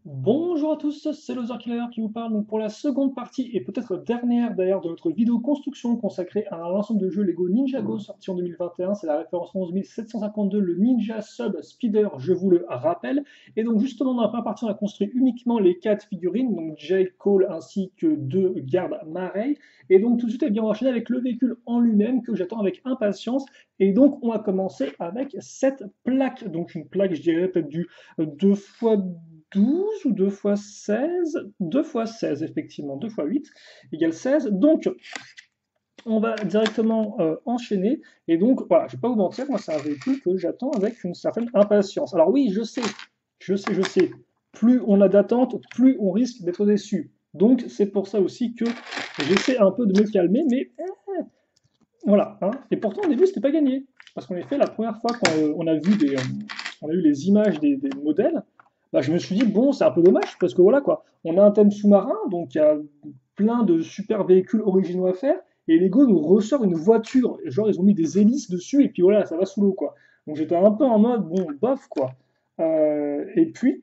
Bonjour à tous, c'est Loser Killer qui vous parle donc pour la seconde partie et peut-être dernière d'ailleurs de notre vidéo construction consacrée à un ensemble de jeux Lego Ninjago sorti en 2021. C'est la référence 11752, le Ninja Sub Speeder, je vous le rappelle. Et donc justement dans la première partie on a construit uniquement les 4 figurines, donc Jake, Cole ainsi que 2 gardes Marey. Et donc tout de suite eh bien, on va enchaîner avec le véhicule en lui-même que j'attends avec impatience. Et donc on va commencer avec cette plaque, donc une plaque je dirais peut-être du 2 fois 12 ou 2 fois 16, 2 fois 16 effectivement, 2 fois 8 égale 16. Donc on va directement enchaîner. Et donc voilà, je ne vais pas vous mentir, moi c'est un véhicule que j'attends avec une certaine impatience. Alors oui, je sais, plus on a d'attente, plus on risque d'être déçu. Donc c'est pour ça aussi que j'essaie un peu de me calmer, mais voilà. Hein. Et pourtant au début c'était pas gagné. Parce qu'en effet, la première fois qu'on a vu on a eu les images des modèles, bah, je me suis dit, bon, c'est un peu dommage, parce que voilà quoi, on a un thème sous-marin, donc il y a plein de super véhicules originaux à faire, et Lego nous ressort une voiture, genre ils ont mis des hélices dessus, et puis voilà, ça va sous l'eau quoi. Donc j'étais un peu en mode, bon, bof quoi. Et puis,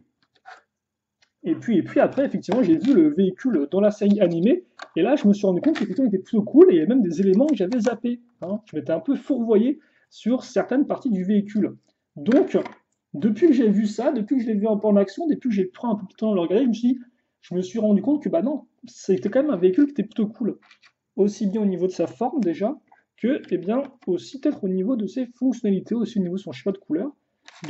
et puis après, effectivement, j'ai vu le véhicule dans la série animée, et là je me suis rendu compte qu'effectivement il était plutôt cool, et il y a même des éléments que j'avais zappés. Hein. Je m'étais un peu fourvoyé sur certaines parties du véhicule. Donc, depuis que j'ai vu ça, depuis que je l'ai vu un peu en action, depuis que j'ai pris un peu de temps à le regarder, je me suis rendu compte que bah non, c'était quand même un véhicule qui était plutôt cool. Aussi bien au niveau de sa forme déjà, que eh bien, aussi peut-être au niveau de ses fonctionnalités, aussi au niveau de son choix de couleur.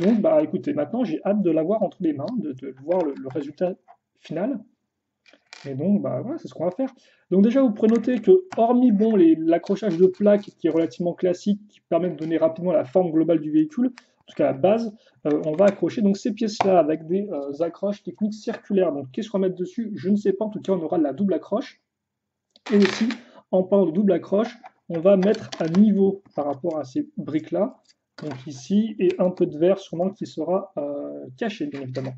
Donc bah écoutez, maintenant j'ai hâte de l'avoir entre les mains, de voir le résultat final. Et donc bah voilà, c'est ce qu'on va faire. Donc déjà vous pourrez noter que hormis bon l'accrochage de plaques qui est relativement classique, qui permet de donner rapidement la forme globale du véhicule, en tout cas la base, on va accrocher donc ces pièces-là avec des accroches techniques circulaires. Donc qu'est-ce qu'on va mettre dessus? Je ne sais pas, en tout cas on aura de la double accroche. Et aussi, en parlant de double accroche, on va mettre à niveau par rapport à ces briques-là. Donc ici, et un peu de verre sûrement qui sera caché, bien évidemment.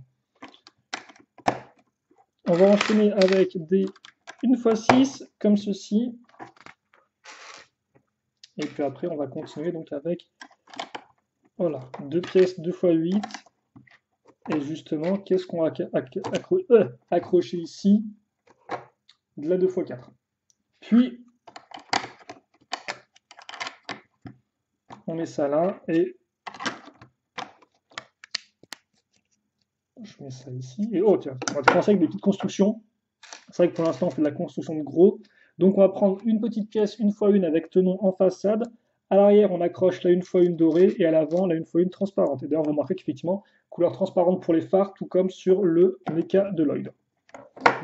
On va enchaîner avec des 1x6 comme ceci. Et puis après, on va continuer donc avec voilà, deux pièces 2x8. Et justement, qu'est-ce qu'on va accrocher ici? De la 2x4. Puis, on met ça là et je mets ça ici. Et oh, tiens, on va commencer avec des petites constructions. C'est vrai que pour l'instant, on fait de la construction de gros. Donc, on va prendre une petite pièce 1x1 avec tenon en façade. À l'arrière, on accroche la 1x1 dorée et à l'avant, la 1x1 transparente. Et d'ailleurs, vous remarquez qu'effectivement, couleur transparente pour les phares, tout comme sur le Mecha de Lloyd.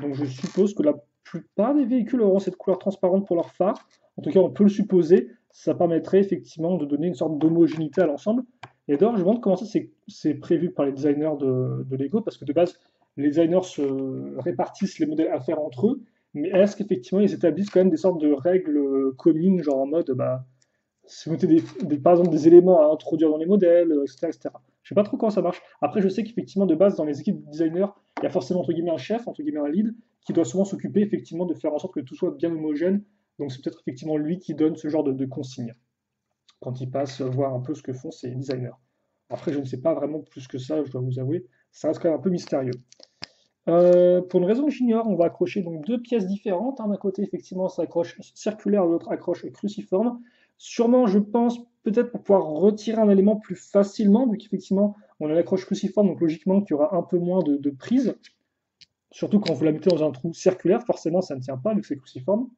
Donc, je suppose que la plupart des véhicules auront cette couleur transparente pour leurs phares. En tout cas, on peut le supposer. Ça permettrait effectivement de donner une sorte d'homogénéité à l'ensemble. Et d'ailleurs, je me demande comment ça c'est prévu par les designers de Lego, parce que de base, les designers se répartissent les modèles à faire entre eux, mais est-ce qu'effectivement ils établissent quand même des sortes de règles communes, genre en mode, bah, si vous mettez par exemple des éléments à introduire dans les modèles, etc., etc. Je sais pas trop comment ça marche. Après, je sais qu'effectivement, de base, dans les équipes de designers, il y a forcément entre guillemets un chef, entre guillemets un lead, qui doit souvent s'occuper effectivement de faire en sorte que tout soit bien homogène. Donc c'est peut-être effectivement lui qui donne ce genre de consignes quand il passe voir un peu ce que font ces designers. Après, je ne sais pas vraiment plus que ça, je dois vous avouer. Ça reste quand même un peu mystérieux. Pour une raison que j'ignore, on va accrocher donc deux pièces différentes. Hein. D'un côté, effectivement, ça accroche circulaire, de l'autre accroche cruciforme. Sûrement, je pense, peut-être pour pouvoir retirer un élément plus facilement, vu qu'effectivement, on a l'accroche cruciforme, donc logiquement, qu'il y aura un peu moins de prise. Surtout quand vous la mettez dans un trou circulaire, forcément, ça ne tient pas, vu que c'est cruciforme.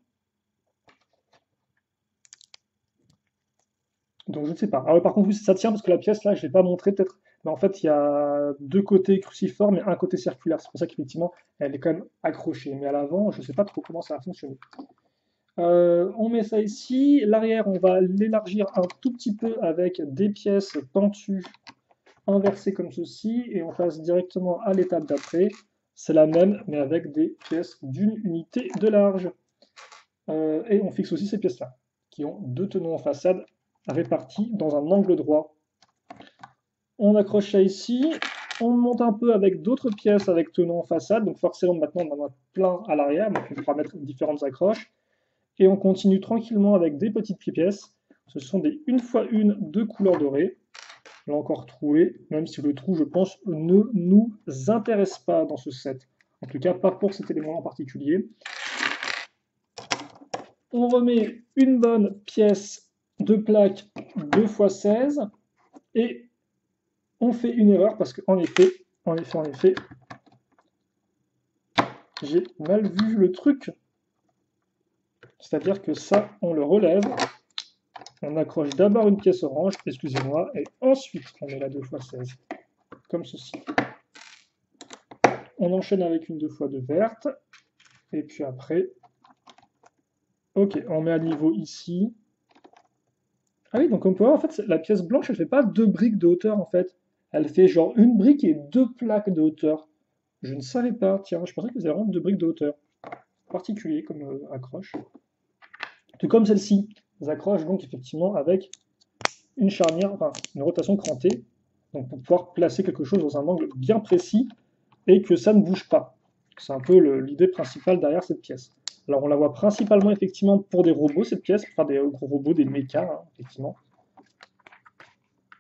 Donc je ne sais pas. Ah ouais, par contre, oui, ça tient parce que la pièce là, je ne l'ai pas montré peut-être. Mais en fait, il y a deux côtés cruciformes et un côté circulaire. C'est pour ça qu'effectivement, elle est quand même accrochée. Mais à l'avant, je ne sais pas trop comment ça va fonctionner. On met ça ici. L'arrière, on va l'élargir un tout petit peu avec des pièces pentues inversées comme ceci. Et on passe directement à l'étape d'après. C'est la même, mais avec des pièces d'une unité de large. Et on fixe aussi ces pièces-là, qui ont deux tenons en façade répartis dans un angle droit. On accroche ça ici, on monte un peu avec d'autres pièces avec tenons en façade, donc forcément maintenant on en a plein à l'arrière, donc on pourra mettre différentes accroches. Et on continue tranquillement avec des petites pièces. Ce sont des 1x1 de couleur dorée. là encore troué, même si le trou, je pense, ne nous intéresse pas dans ce set. En tout cas, pas pour cet élément en particulier. On remet une bonne pièce de plaque 2x16 et on fait une erreur parce qu'en effet, j'ai mal vu le truc. C'est-à-dire que ça, on le relève, on accroche d'abord une pièce orange, excusez-moi, et ensuite on met la 2x16, comme ceci. On enchaîne avec une 2x2 verte, et puis après, ok, on met à niveau ici. Ah oui, donc on peut voir, en fait, la pièce blanche, elle fait pas 2 briques de hauteur, en fait. Elle fait genre une brique et 2 plaques de hauteur. Je ne savais pas, tiens, je pensais que c'était vraiment 2 briques de hauteur. Particulier comme accroche. Tout comme celle-ci. Les accroches, donc, effectivement, avec une charnière, enfin, une rotation crantée, donc pour pouvoir placer quelque chose dans un angle bien précis et que ça ne bouge pas. C'est un peu l'idée principale derrière cette pièce. Alors on la voit principalement effectivement pour des robots, cette pièce, enfin des gros robots, des mechas, hein, effectivement.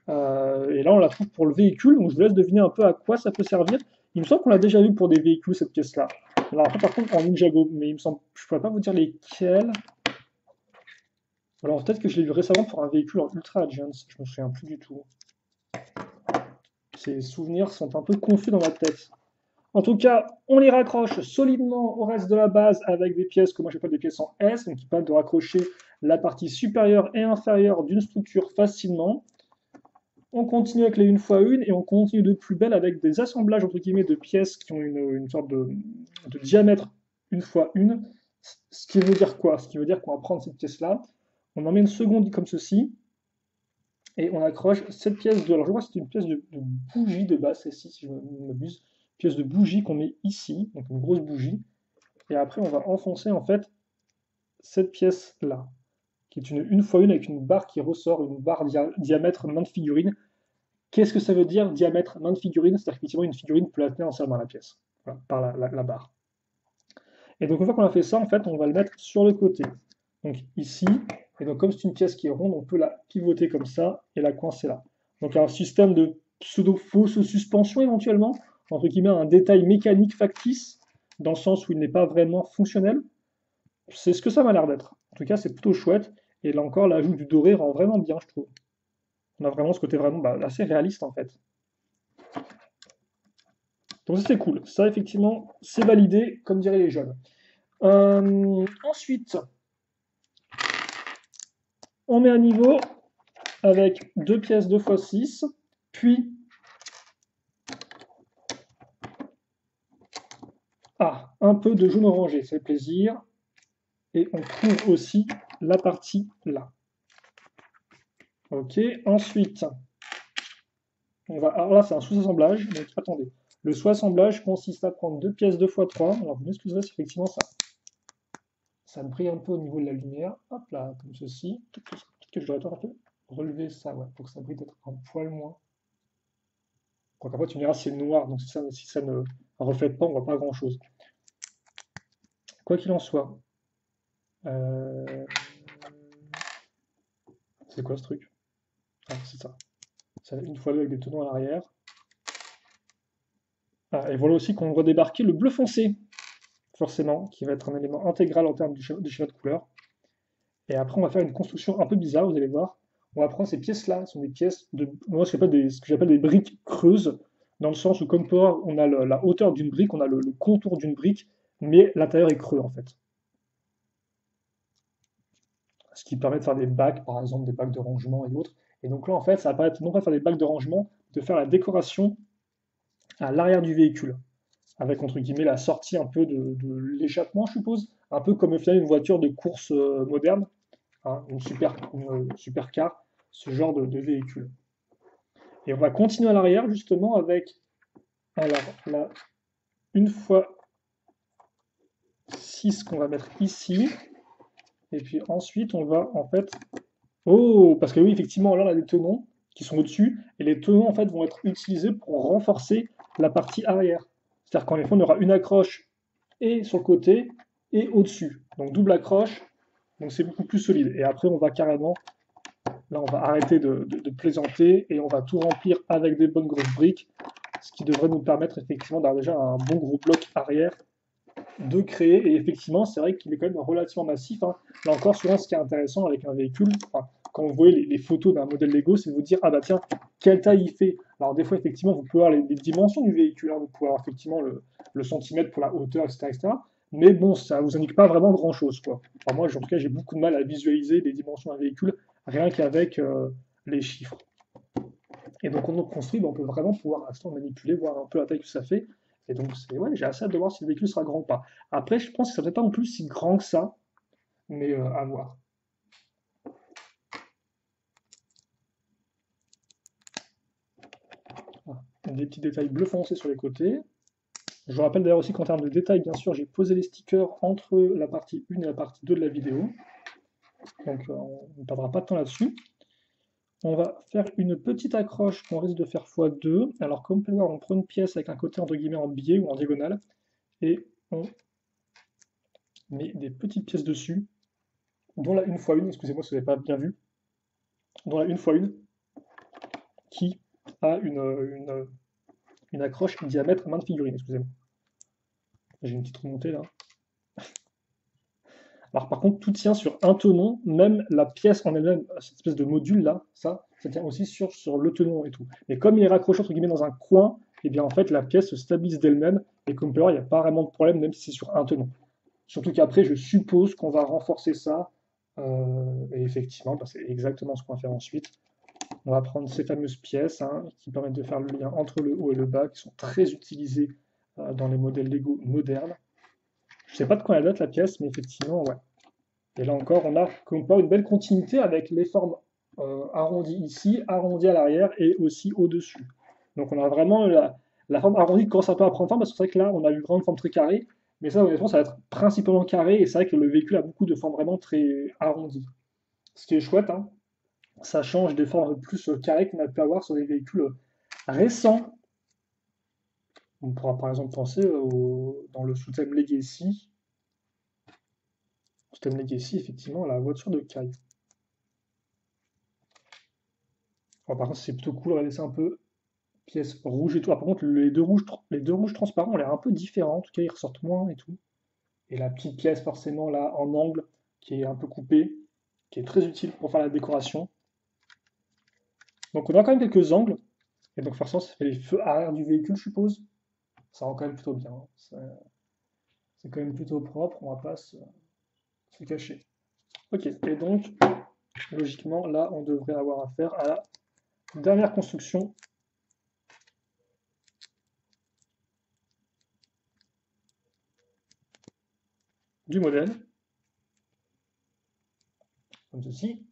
Et là on la trouve pour le véhicule, donc je vous laisse deviner un peu à quoi ça peut servir. Il me semble qu'on l'a déjà vu pour des véhicules cette pièce-là. Alors après par contre en Ninjago, mais il me semble, je ne pourrais pas vous dire lesquels. Alors peut-être que je l'ai vu récemment pour un véhicule en Ultra Agents, je me souviens plus du tout. Ces souvenirs sont un peu confus dans ma tête. En tout cas, on les raccroche solidement au reste de la base avec des pièces que moi j'appelle des pièces en S, donc qui permettent de raccrocher la partie supérieure et inférieure d'une structure facilement. On continue avec les 1x1 et on continue de plus belle avec des assemblages entre guillemets de pièces qui ont une sorte de diamètre 1x1. Ce qui veut dire quoi? Ce qui veut dire qu'on va prendre cette pièce-là, on en met une seconde comme ceci, et on accroche cette pièce de. Alors je crois que c'est une pièce de bougie de base, celle-ci, si je ne m'abuse. Pièce de bougie qu'on met ici, donc une grosse bougie. Et après, on va enfoncer en fait cette pièce-là, qui est une 1x1 avec une barre qui ressort, une barre diamètre main de figurine. Qu'est-ce que ça veut dire diamètre main de figurine? C'est-à-dire qu'effectivement, une figurine peut la tenir entièrement la pièce, voilà, par la barre. Et donc, une fois qu'on a fait ça, en fait, on va le mettre sur le côté. Donc ici, et donc comme c'est une pièce qui est ronde, on peut la pivoter comme ça et la coincer là. Donc un système de pseudo-fausse suspension éventuellement, entre guillemets un détail mécanique factice, dans le sens où il n'est pas vraiment fonctionnel. C'est ce que ça m'a l'air d'être. En tout cas, c'est plutôt chouette. Et là encore, l'ajout du doré rend vraiment bien, je trouve. On a vraiment ce côté vraiment assez réaliste en fait. Donc ça c'est cool. Ça effectivement, c'est validé, comme diraient les jeunes. Ensuite, on met à niveau avec 2 pièces 2x6, puis un peu de jaune orangé, c'est plaisir. Et on trouve aussi la partie là. Ok, ensuite, on va. Alors là, c'est un sous-assemblage, donc attendez. Le sous-assemblage consiste à prendre 2 pièces 2x3. Alors vous m'excuserez si effectivement ça brille un peu au niveau de la lumière. Hop là, comme ceci. Peut-être que je devrais un peu relever ça, ouais, pour que ça brille peut-être un poil moins. Quoiqu'en fait, tu me diras si c'est noir, donc si ça ne reflète pas, on voit pas grand-chose. Quoi qu'il en soit. C'est quoi ce truc? Ah, c'est ça. Ça une fois deux avec des tenons à l'arrière. Ah, et voilà aussi qu'on voit débarquer le bleu foncé, forcément, qui va être un élément intégral en termes de schéma de couleur. Et après, on va faire une construction un peu bizarre, vous allez voir. On va prendre ces pièces-là, ce sont des pièces de. Moi, ce que j'appelle des briques creuses, dans le sens où, comme pour on a la hauteur d'une brique, on a le contour d'une brique, mais l'intérieur est creux en fait. Ce qui permet de faire des bacs, par exemple, des bacs de rangement et autres. Et donc là, en fait, ça va permettre non pas de faire des bacs de rangement, de faire la décoration à l'arrière du véhicule, avec entre guillemets la sortie un peu de l'échappement, je suppose, un peu comme au final une voiture de course moderne, hein, une supercar, ce genre de véhicule. Et on va continuer à l'arrière justement avec, alors là, une fois 6 qu'on va mettre ici, et puis ensuite on va en fait, oh, parce que oui effectivement là on a des tenons qui sont au-dessus, et les tenons en fait vont être utilisés pour renforcer la partie arrière. C'est-à-dire qu'en effet on aura une accroche et sur le côté et au-dessus. Donc double accroche, donc c'est beaucoup plus solide. Et après on va carrément Là, on va arrêter de plaisanter et on va tout remplir avec des bonnes grosses briques, ce qui devrait nous permettre effectivement d'avoir déjà un bon gros bloc arrière de créer. Et effectivement, c'est vrai qu'il est quand même relativement massif, hein. Là encore, souvent, ce qui est intéressant avec un véhicule, enfin, quand vous voyez les photos d'un modèle Lego, c'est de vous dire, ah bah tiens, quelle taille il fait. Alors des fois, effectivement, vous pouvez avoir les dimensions du véhicule, hein. Vous pouvez avoir effectivement le centimètre pour la hauteur, etc., etc. Mais bon, ça ne vous indique pas vraiment grand-chose, quoi. Enfin, moi, en tout cas, j'ai beaucoup de mal à visualiser les dimensions d'un véhicule rien qu'avec les chiffres. Et donc, quand on construit, ben, on peut vraiment pouvoir l'instant manipuler, voir un peu la taille que ça fait. Et donc, ouais, j'ai assez hâte de voir si le véhicule sera grand ou pas. Après, je pense que ça ne peut pas non plus si grand que ça, mais à voir. Voilà. Des petits détails bleu foncé sur les côtés. Je vous rappelle d'ailleurs aussi qu'en termes de détails, bien sûr, j'ai posé les stickers entre la partie 1 et la partie 2 de la vidéo. Donc, on ne perdra pas de temps là-dessus. On va faire une petite accroche qu'on risque de faire x2. Alors, comme vous pouvez le voir, on prend une pièce avec un côté entre guillemets en biais ou en diagonale et on met des petites pièces dessus, dont la 1x1, excusez-moi si vous n'avez pas bien vu, dont la 1x1 qui a une accroche diamètre main de figurine, excusez-moi. J'ai une petite remontée là. Alors par contre, tout tient sur un tenon, même la pièce en elle-même, cette espèce de module là, ça tient aussi sur le tenon et tout. Mais comme il est raccroché entre guillemets dans un coin, et bien en fait la pièce se stabilise d'elle-même, et comme vous pouvez voir, il n'y a pas vraiment de problème, même si c'est sur un tenon. Surtout qu'après, je suppose qu'on va renforcer ça, et effectivement, bah, c'est exactement ce qu'on va faire ensuite. On va prendre ces fameuses pièces hein, qui permettent de faire le lien entre le haut et le bas, qui sont très utilisées dans les modèles Lego modernes. Je ne sais pas de quand elle date la pièce, mais effectivement, ouais. Et là encore, on a comme pas une belle continuité avec les formes arrondies ici, arrondies à l'arrière et aussi au-dessus. Donc on a vraiment la forme arrondie qui commence un peu à prendre forme, parce que c'est vrai que là, on a eu vraiment une forme très carrée, mais ça, honnêtement, ça va être principalement carré, et c'est vrai que le véhicule a beaucoup de formes vraiment très arrondies. Ce qui est chouette, hein, ça change des formes plus carrées qu'on a pu avoir sur des véhicules récents. On pourra par exemple penser dans le sous-thème Legacy, sous-thème Legacy, effectivement, la voiture de Kai. Alors, par contre, c'est plutôt cool, regardez ça un peu, pièces rouges et tout. Ah, par contre, les deux rouges transparents ont l'air un peu différents, en tout cas, ils ressortent moins et tout. Et la petite pièce, forcément, là, en angle, qui est un peu coupée, qui est très utile pour faire la décoration. Donc, on a quand même quelques angles, et donc, forcément, ça fait les feux arrière du véhicule, je suppose. Ça rend quand même plutôt bien, hein. C'est quand même plutôt propre, on va pas se cacher. Ok, et donc, logiquement, là, on devrait avoir affaire à la dernière construction du modèle, comme ceci,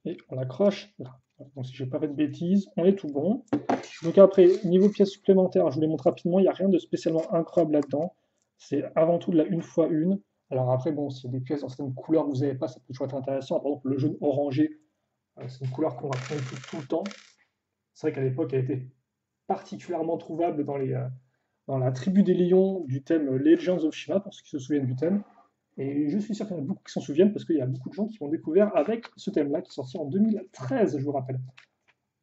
et on l'accroche là. Donc si je n'ai pas fait de bêtises, on est tout bon. Donc après, niveau pièces supplémentaires, je vous les montre rapidement, il n'y a rien de spécialement incroyable là-dedans. C'est avant tout de la 1x1. Alors après, bon, s'il y a des pièces dans certaines couleurs que vous n'avez pas, ça peut toujours être intéressant. Par exemple, le jaune orangé, c'est une couleur qu'on va trouver tout le temps. C'est vrai qu'à l'époque, elle était particulièrement trouvable dans la tribu des lions du thème Legends of Shima, pour ceux qui se souviennent du thème. Et je suis sûr qu'il y en a beaucoup qui s'en souviennent parce qu'il y a beaucoup de gens qui l'ont découvert avec ce thème-là, qui est sorti en 2013, je vous rappelle.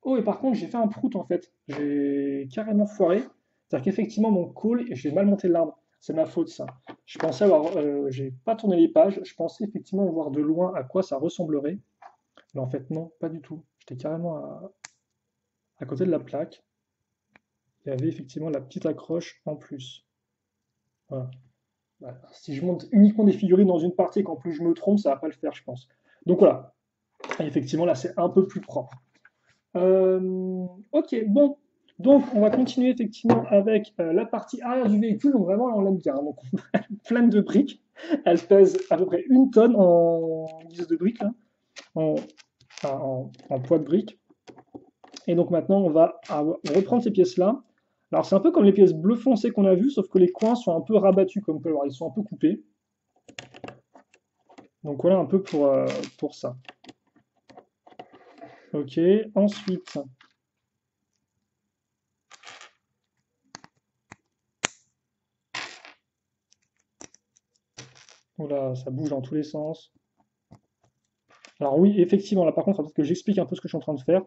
Oh, et par contre, j'ai fait un prout en fait. J'ai carrément foiré. C'est-à-dire qu'effectivement, mon call, j'ai mal monté l'arbre. C'est ma faute, ça. Je pensais avoir. J'ai pas tourné les pages. Je pensais effectivement voir de loin à quoi ça ressemblerait. Mais en fait, non, pas du tout. J'étais carrément à côté de la plaque. Il y avait effectivement la petite accroche en plus. Voilà. Voilà. Si je monte uniquement des figurines dans une partie et qu'en plus je me trompe, ça va pas le faire, je pense. Donc voilà. Et effectivement, là, c'est un peu plus propre. Ok, bon. Donc, on va continuer effectivement avec la partie arrière du véhicule. Donc, vraiment, là, on l'aime bien. Donc, plein de briques. Elle pèse à peu près 1 tonne en guise de briques, là, en, en poids de briques. Et donc, maintenant, on va reprendre ces pièces-là. Alors, c'est un peu comme les pièces bleu foncé qu'on a vues, sauf que les coins sont un peu rabattus, comme on peut le voir. Ils sont un peu coupés. Donc, voilà un peu pour ça. Ok, ensuite. Oula, ça bouge dans tous les sens. Alors oui, effectivement, là par contre, il faut peut-être que j'explique un peu ce que je suis en train de faire.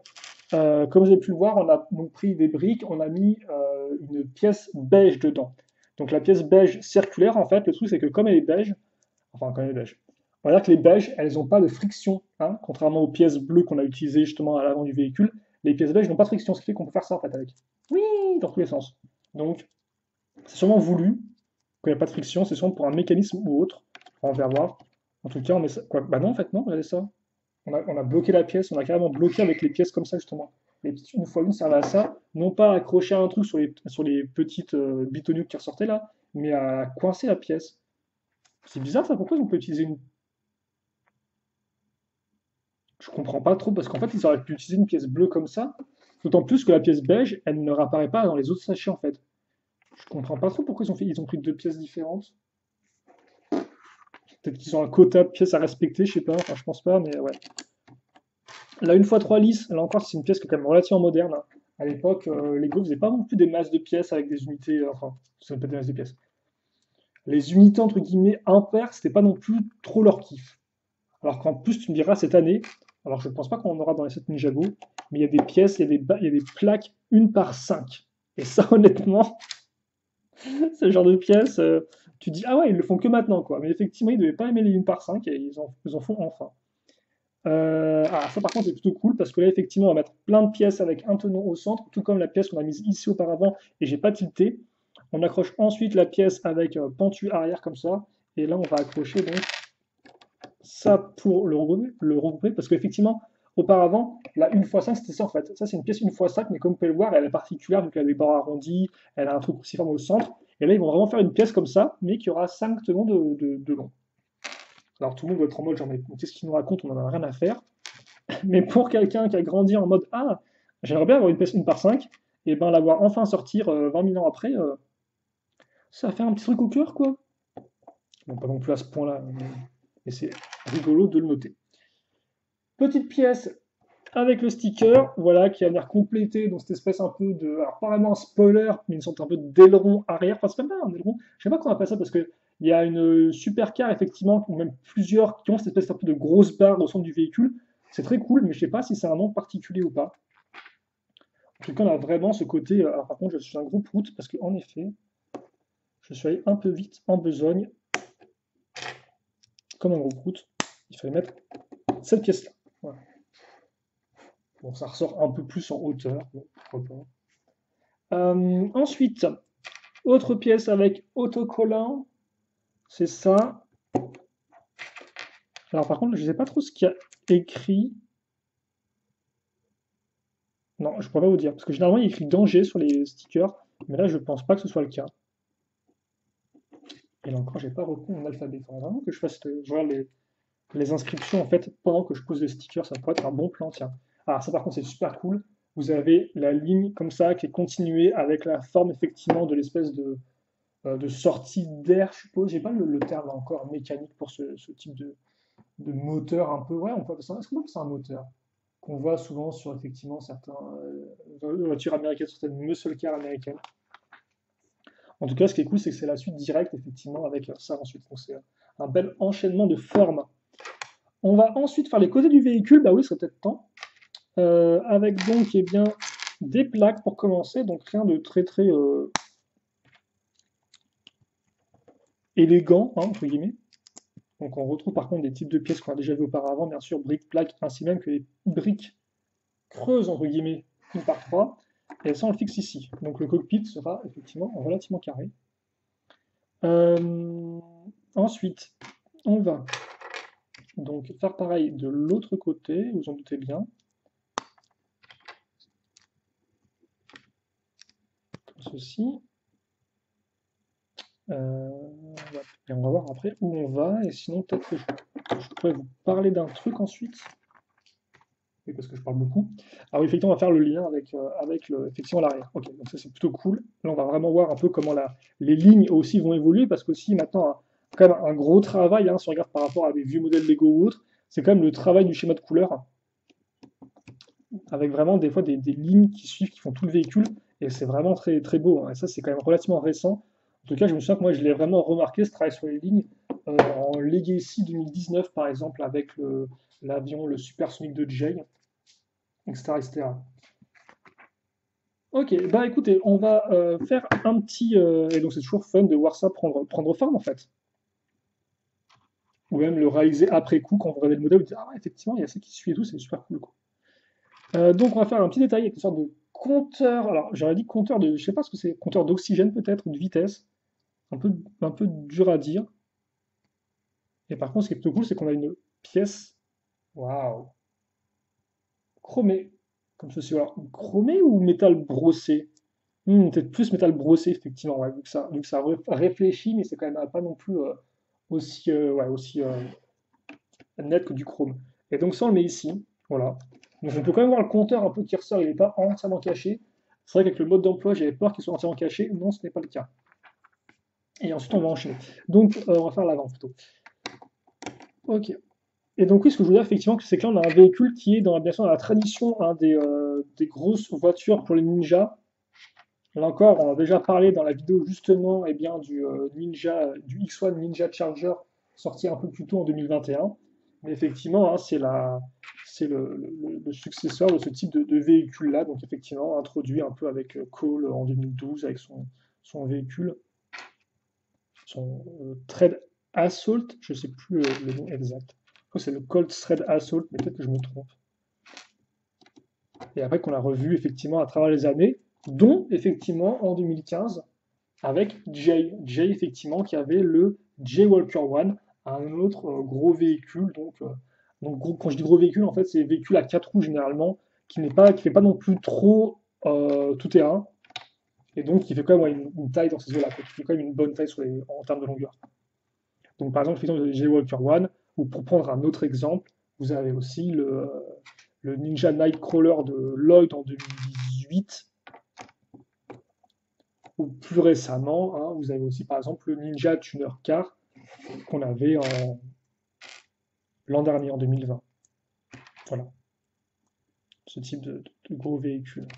Comme vous avez pu le voir, on a donc pris des briques, on a mis une pièce beige dedans. Donc la pièce beige circulaire, en fait, le truc c'est que comme elle est beige, enfin quand elle est beige, on va dire que les beiges, elles n'ont pas de friction, hein, contrairement aux pièces bleues qu'on a utilisées justement à l'avant du véhicule. Les pièces beiges n'ont pas de friction, ce qui fait qu'on peut faire ça en fait avec. Oui, dans tous les sens. Donc c'est sûrement voulu, qu'il n'y a pas de friction, c'est sûrement pour un mécanisme ou autre. On va voir. En tout cas, on met ça. Quoi? Bah non, en fait, non, regardez ça. On a bloqué la pièce, on a carrément bloqué avec les pièces comme ça, justement. Les petites une fois une servait à ça, non pas à accrocher un truc sur les petites bitoniques qui ressortaient là, mais à coincer la pièce. C'est bizarre ça, pourquoi on peut utiliser une. Je comprends pas trop, parce qu'en fait, ils auraient pu utiliser une pièce bleue comme ça, d'autant plus que la pièce beige, elle ne réapparaît pas dans les autres sachets en fait. Je comprends pas trop pourquoi ils ont pris deux pièces différentes. Peut-être qu'ils ont un quota de pièces à respecter, je sais pas, enfin je pense pas, mais ouais. Là, une fois 3 lisses, là encore, c'est une pièce qui est quand même relativement moderne, hein. À l'époque, Lego faisait pas non plus des masses de pièces avec des unités, enfin, ça s'appelle pas des masses de pièces. Les unités entre guillemets impaires, c'était pas non plus trop leur kiff. Alors qu'en plus, tu me diras cette année, alors je ne pense pas qu'on en aura dans les 7 Ninjago, mais il y a des pièces, il y a des plaques 1 par 5. Et ça, honnêtement, ce genre de pièces, tu dis, ah ouais, ils le font que maintenant, quoi. Mais effectivement, ils ne devaient pas aimer les 1 par 5 et ils en font enfin. Ça par contre c'est plutôt cool parce que là effectivement on va mettre plein de pièces avec un tenant au centre, tout comme la pièce qu'on a mise ici auparavant et j'ai pas tilté. On accroche ensuite la pièce avec pentu arrière comme ça, et là on va accrocher donc ça pour le regrouper parce qu'effectivement auparavant la 1 x 5 c'était ça en fait. Ça c'est une pièce 1 x 5 mais comme vous pouvez le voir elle est particulière donc elle a des bords arrondis, elle a un truc cruciforme au centre, et là ils vont vraiment faire une pièce comme ça mais qui aura 5 tenons de long. Alors tout le monde doit être en mode genre mais qu'est-ce qu'il nous raconte, on en a rien à faire. Mais pour quelqu'un qui a grandi en mode ah, j'aimerais bien avoir une PS1 par 5, et ben l'avoir enfin sortir 20 000 ans après, ça fait un petit truc au cœur, quoi. Bon, pas non plus à ce point-là, mais c'est rigolo de le noter. Petite pièce avec le sticker, voilà, qui va venir compléter donc cette espèce un peu de, alors pas vraiment un spoiler, mais une sorte un peu d'aileron arrière, enfin c'est même pas un aileron, je sais pas comment on appelle ça parce que il y a une supercar effectivement, ou même plusieurs qui ont cette espèce un peu de grosse barre au centre du véhicule. C'est très cool, mais je sais pas si c'est un nom particulier ou pas. En tout cas, on a vraiment ce côté. Alors, par contre, je suis un gros prout parce qu'en effet, je suis allé un peu vite en besogne, comme un gros prout. Il fallait mettre cette pièce-là. Voilà. Bon, ça ressort un peu plus en hauteur. Bon, pourquoi pas. Ensuite, autre pièce avec autocollant, c'est ça. Alors, par contre, je ne sais pas trop ce qu'il y a écrit. Non, je ne pourrais pas vous dire. Parce que généralement, il y a écrit danger sur les stickers. Mais là, je ne pense pas que ce soit le cas. Et là encore, j'ai pas repris mon alphabet. Il faudrait vraiment que je fasse les inscriptions en fait pendant que je pose les stickers. Ça pourrait être un bon plan, tiens. Ah, ça par contre, c'est super cool. Vous avez la ligne comme ça qui est continuée avec la forme effectivement de l'espèce de sortie d'air, je suppose. J'ai pas le terme là encore mécanique pour ce type de moteur un peu. Ouais, on peut appeler ça. Est-ce qu'on peut appeler ça un moteur? Qu'on voit souvent sur effectivement certaines voitures américaines, certaines muscle cars américaines. En tout cas, ce qui est cool, c'est que c'est la suite directe, effectivement, avec ça ensuite. Donc, c'est un bel enchaînement de formes. On va ensuite faire les côtés du véhicule. Bah oui, ce serait peut-être temps. Avec donc, eh bien, des plaques pour commencer. Donc, rien de très, très élégant, hein, entre guillemets. Donc, on retrouve par contre des types de pièces qu'on a déjà vu auparavant. Bien sûr, briques, plaques, ainsi même que les briques creuses, entre guillemets, 1 par 3. Et ça, on le fixe ici. Donc, le cockpit sera effectivement relativement carré. Ensuite, on va donc faire pareil de l'autre côté, vous en doutez bien. Comme ceci. Et on va voir après où on va, et sinon peut-être que je pourrais vous parler d'un truc ensuite. Oui, parce que je parle beaucoup. Alors effectivement, on va faire le lien avec effectivement l'arrière. Ok, donc ça c'est plutôt cool. Là, on va vraiment voir un peu comment les lignes aussi vont évoluer, parce qu'aussi maintenant, quand même un gros travail, hein, si on regarde par rapport à des vieux modèles Lego ou autres, c'est quand même le travail du schéma de couleur, avec vraiment des fois des lignes qui suivent, qui font tout le véhicule, et c'est vraiment très, très beau, hein. Et ça, c'est quand même relativement récent. En tout cas, je me souviens que moi, je l'ai vraiment remarqué, ce travail sur les lignes. en Legacy 2019 par exemple avec l'avion, le Supersonic de Jay, etc., etc. Ok, bah écoutez, on va faire un petit... et donc c'est toujours fun de voir ça prendre forme en fait. Ou même le réaliser après coup quand vous regardez le modèle, vous dites ah ouais, effectivement il y a ça qui suit et tout, c'est super cool quoi. Donc on va faire un petit détail avec une sorte de compteur, alors j'aurais dit compteur de, je sais pas ce que c'est, compteur d'oxygène peut-être, ou de vitesse, un peu dur à dire. Et par contre ce qui est plutôt cool c'est qu'on a une pièce, waouh, chromée, comme ceci, alors chromée ou métal brossé? Peut-être plus métal brossé, effectivement, ouais, vu que ça réfléchit, mais c'est quand même pas non plus aussi net que du chrome. Et donc ça, on le met ici, voilà. Donc on peut quand même voir le compteur un peu qui ressort, il n'est pas entièrement caché. C'est vrai qu'avec le mode d'emploi, j'avais peur qu'il soit entièrement caché. Non, ce n'est pas le cas. Et ensuite, on va enchaîner. Donc, on va faire l'avant plutôt. Ok. Et donc oui, ce que je veux dire, effectivement, c'est que là, on a un véhicule qui est bien sûr, dans la tradition des grosses voitures pour les ninjas. Là encore, on a déjà parlé dans la vidéo justement du X1 Ninja Charger sorti un peu plus tôt en 2021. Mais effectivement, hein, c'est le successeur de ce type de véhicule-là. Donc effectivement, introduit un peu avec Cole en 2012 avec son véhicule, son Thread Assault, je ne sais plus le nom exact. Je crois que c'est le Colt Thread Assault, mais peut-être que je me trompe. Et après qu'on a revu effectivement à travers les années, dont effectivement en 2015 avec Jay effectivement qui avait le Jay Walker One, un autre gros véhicule. Quand je dis gros véhicule, en fait, c'est véhicule à 4 roues généralement, qui fait pas non plus trop tout terrain, et donc qui fait quand même ouais, une taille dans ces eaux-là, qui fait quand même une bonne taille en termes de longueur. Donc par exemple, le Jay Walker One, ou pour prendre un autre exemple, vous avez aussi le Ninja Nightcrawler de Lloyd en 2018, ou plus récemment, hein, vous avez aussi par exemple le Ninja Tuner Car qu'on avait l'an dernier, en 2020. Voilà, ce type de gros véhicule.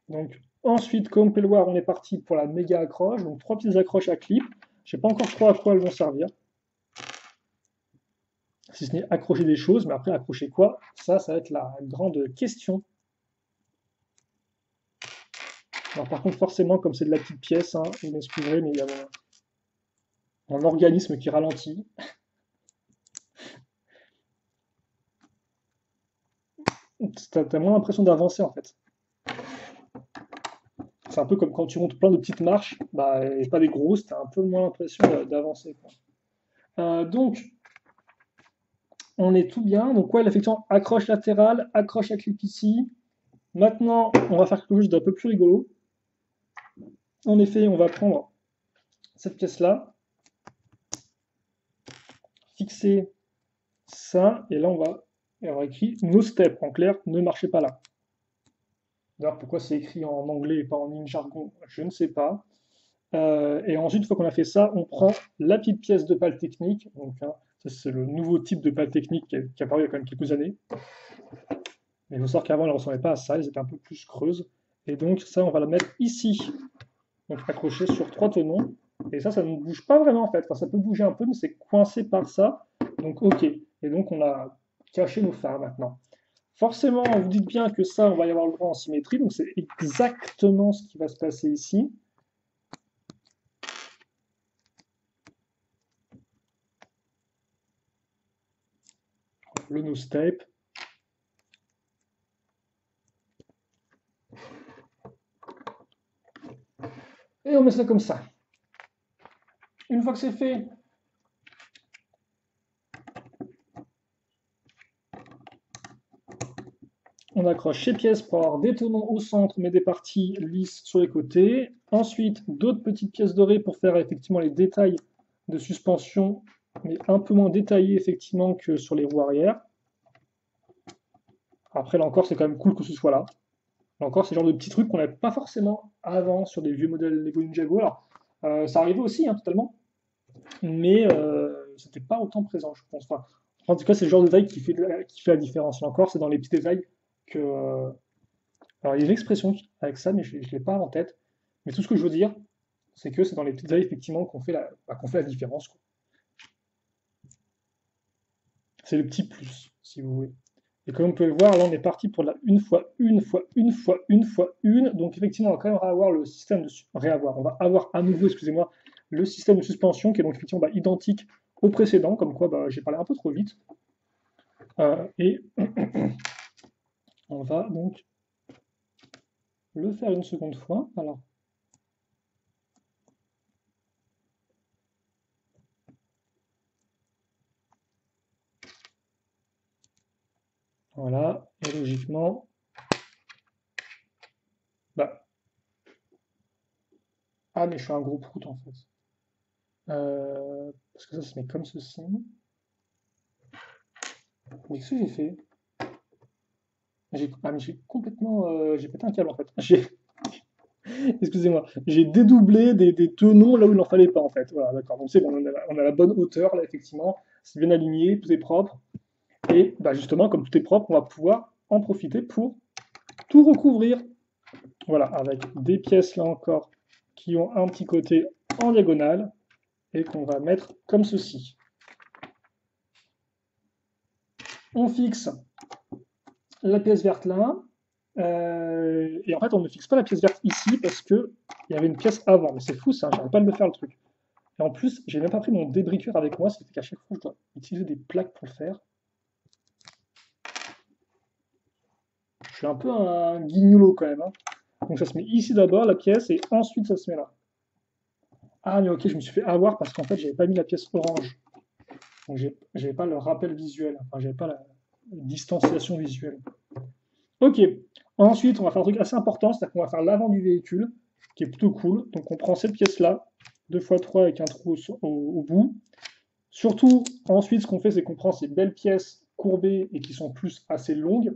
Donc ensuite, comme on peut le voir, on est parti pour la méga accroche. Donc 3 petites accroches à clip. Je ne sais pas encore trop à quoi elles vont servir. Si ce n'est accrocher des choses, mais après accrocher quoi? Ça va être la grande question. Alors par contre, forcément, comme c'est de la petite pièce, hein, vous m'excuserez, mais il y a mon organisme qui ralentit. T'as moins l'impression d'avancer en fait. C'est un peu comme quand tu montes plein de petites marches, bah, et pas des grosses, t'as un peu moins l'impression d'avancer. Donc, on est tout bien. Donc, ouais, effectivement, accroche latérale, accroche à clip ici. Maintenant, on va faire quelque chose d'un peu plus rigolo. En effet, on va prendre cette pièce-là, fixer ça, et là, on va écrire no step. En clair, ne marchez pas là. D'ailleurs, pourquoi c'est écrit en anglais et pas en jargon, je ne sais pas. Et ensuite, une fois qu'on a fait ça, on prend la petite pièce de pale technique. Donc, hein, ça, c'est le nouveau type de pale technique qui est apparu il y a quand même quelques années. Mais il faut savoir qu'avant, elles ne ressemblaient pas à ça, elles étaient un peu plus creuses. Et donc, ça, on va la mettre ici. Donc, accroché sur 3 tenons. Et ça ne bouge pas vraiment en fait. Enfin, ça peut bouger un peu, mais c'est coincé par ça. Donc, ok. Et donc, on a caché nos phares maintenant. Forcément, vous dites bien que ça, on va y avoir le droit en symétrie. Donc, c'est exactement ce qui va se passer ici. Le nose tape. Et on met ça comme ça. Une fois que c'est fait, on accroche ces pièces pour avoir des tenons au centre, mais des parties lisses sur les côtés. Ensuite, d'autres petites pièces dorées pour faire effectivement les détails de suspension, mais un peu moins détaillés effectivement que sur les roues arrière. Après, là encore, c'est quand même cool que ce soit là. Là encore, c'est le genre de petits trucs qu'on n'avait pas forcément avant sur des vieux modèles Lego Ninjago. Alors, ça arrivait aussi, hein, totalement, mais c'était pas autant présent, je pense. Enfin, en tout cas, c'est le genre de détail qui fait la différence. Là encore, c'est dans les petits détails que, Alors, il y a une expression avec ça, mais je ne l'ai pas en tête. Mais tout ce que je veux dire, c'est que c'est dans les petites ailes, effectivement, qu'on fait la différence, quoi. C'est le petit plus, si vous voulez. Et comme vous pouvez le voir, là, on est parti pour la une fois, une fois, une fois, une fois, une. Donc, effectivement, on va quand même avoir le système de... Réavoir. On va avoir à nouveau, excusez-moi, le système de suspension qui est donc effectivement identique au précédent, comme quoi j'ai parlé un peu trop vite. Et on va donc le faire une seconde fois. Alors, voilà, et logiquement, bah, ah, mais je suis un gros prout en fait. Parce que ça se met comme ceci. Mais qu'est-ce que j'ai fait? Mais j'ai complètement. J'ai pété un câble en fait. Excusez-moi, j'ai dédoublé des tenons là où il n'en fallait pas en fait. Voilà, d'accord. Donc c'est bon, on a la bonne hauteur là, effectivement. C'est bien aligné, tout est propre. Et bah, justement, comme tout est propre, on va pouvoir en profiter pour tout recouvrir. Voilà, avec des pièces là encore qui ont un petit côté en diagonale et qu'on va mettre comme ceci. On fixe la pièce verte là. Et en fait, on ne fixe pas la pièce verte ici parce qu'il y avait une pièce avant. Mais c'est fou ça, j'arrive pas à me le faire le truc. Et en plus, j'ai même pas pris mon débriqueur avec moi, c'est qu'à chaque fois, je dois utiliser des plaques pour le faire. Je suis un peu un guignolo quand même, hein. Donc ça se met ici d'abord, la pièce, et ensuite ça se met là. Ah, mais ok, je me suis fait avoir parce qu'en fait, j'avais pas mis la pièce orange. Donc j'avais pas le rappel visuel, enfin, j'avais pas la distanciation visuelle. Ok, ensuite, on va faire un truc assez important, c'est-à-dire qu'on va faire l'avant du véhicule, qui est plutôt cool. Donc on prend cette pièce-là, 2x3 avec un trou au bout. Surtout, ensuite, ce qu'on fait, c'est qu'on prend ces belles pièces courbées et qui sont plus assez longues,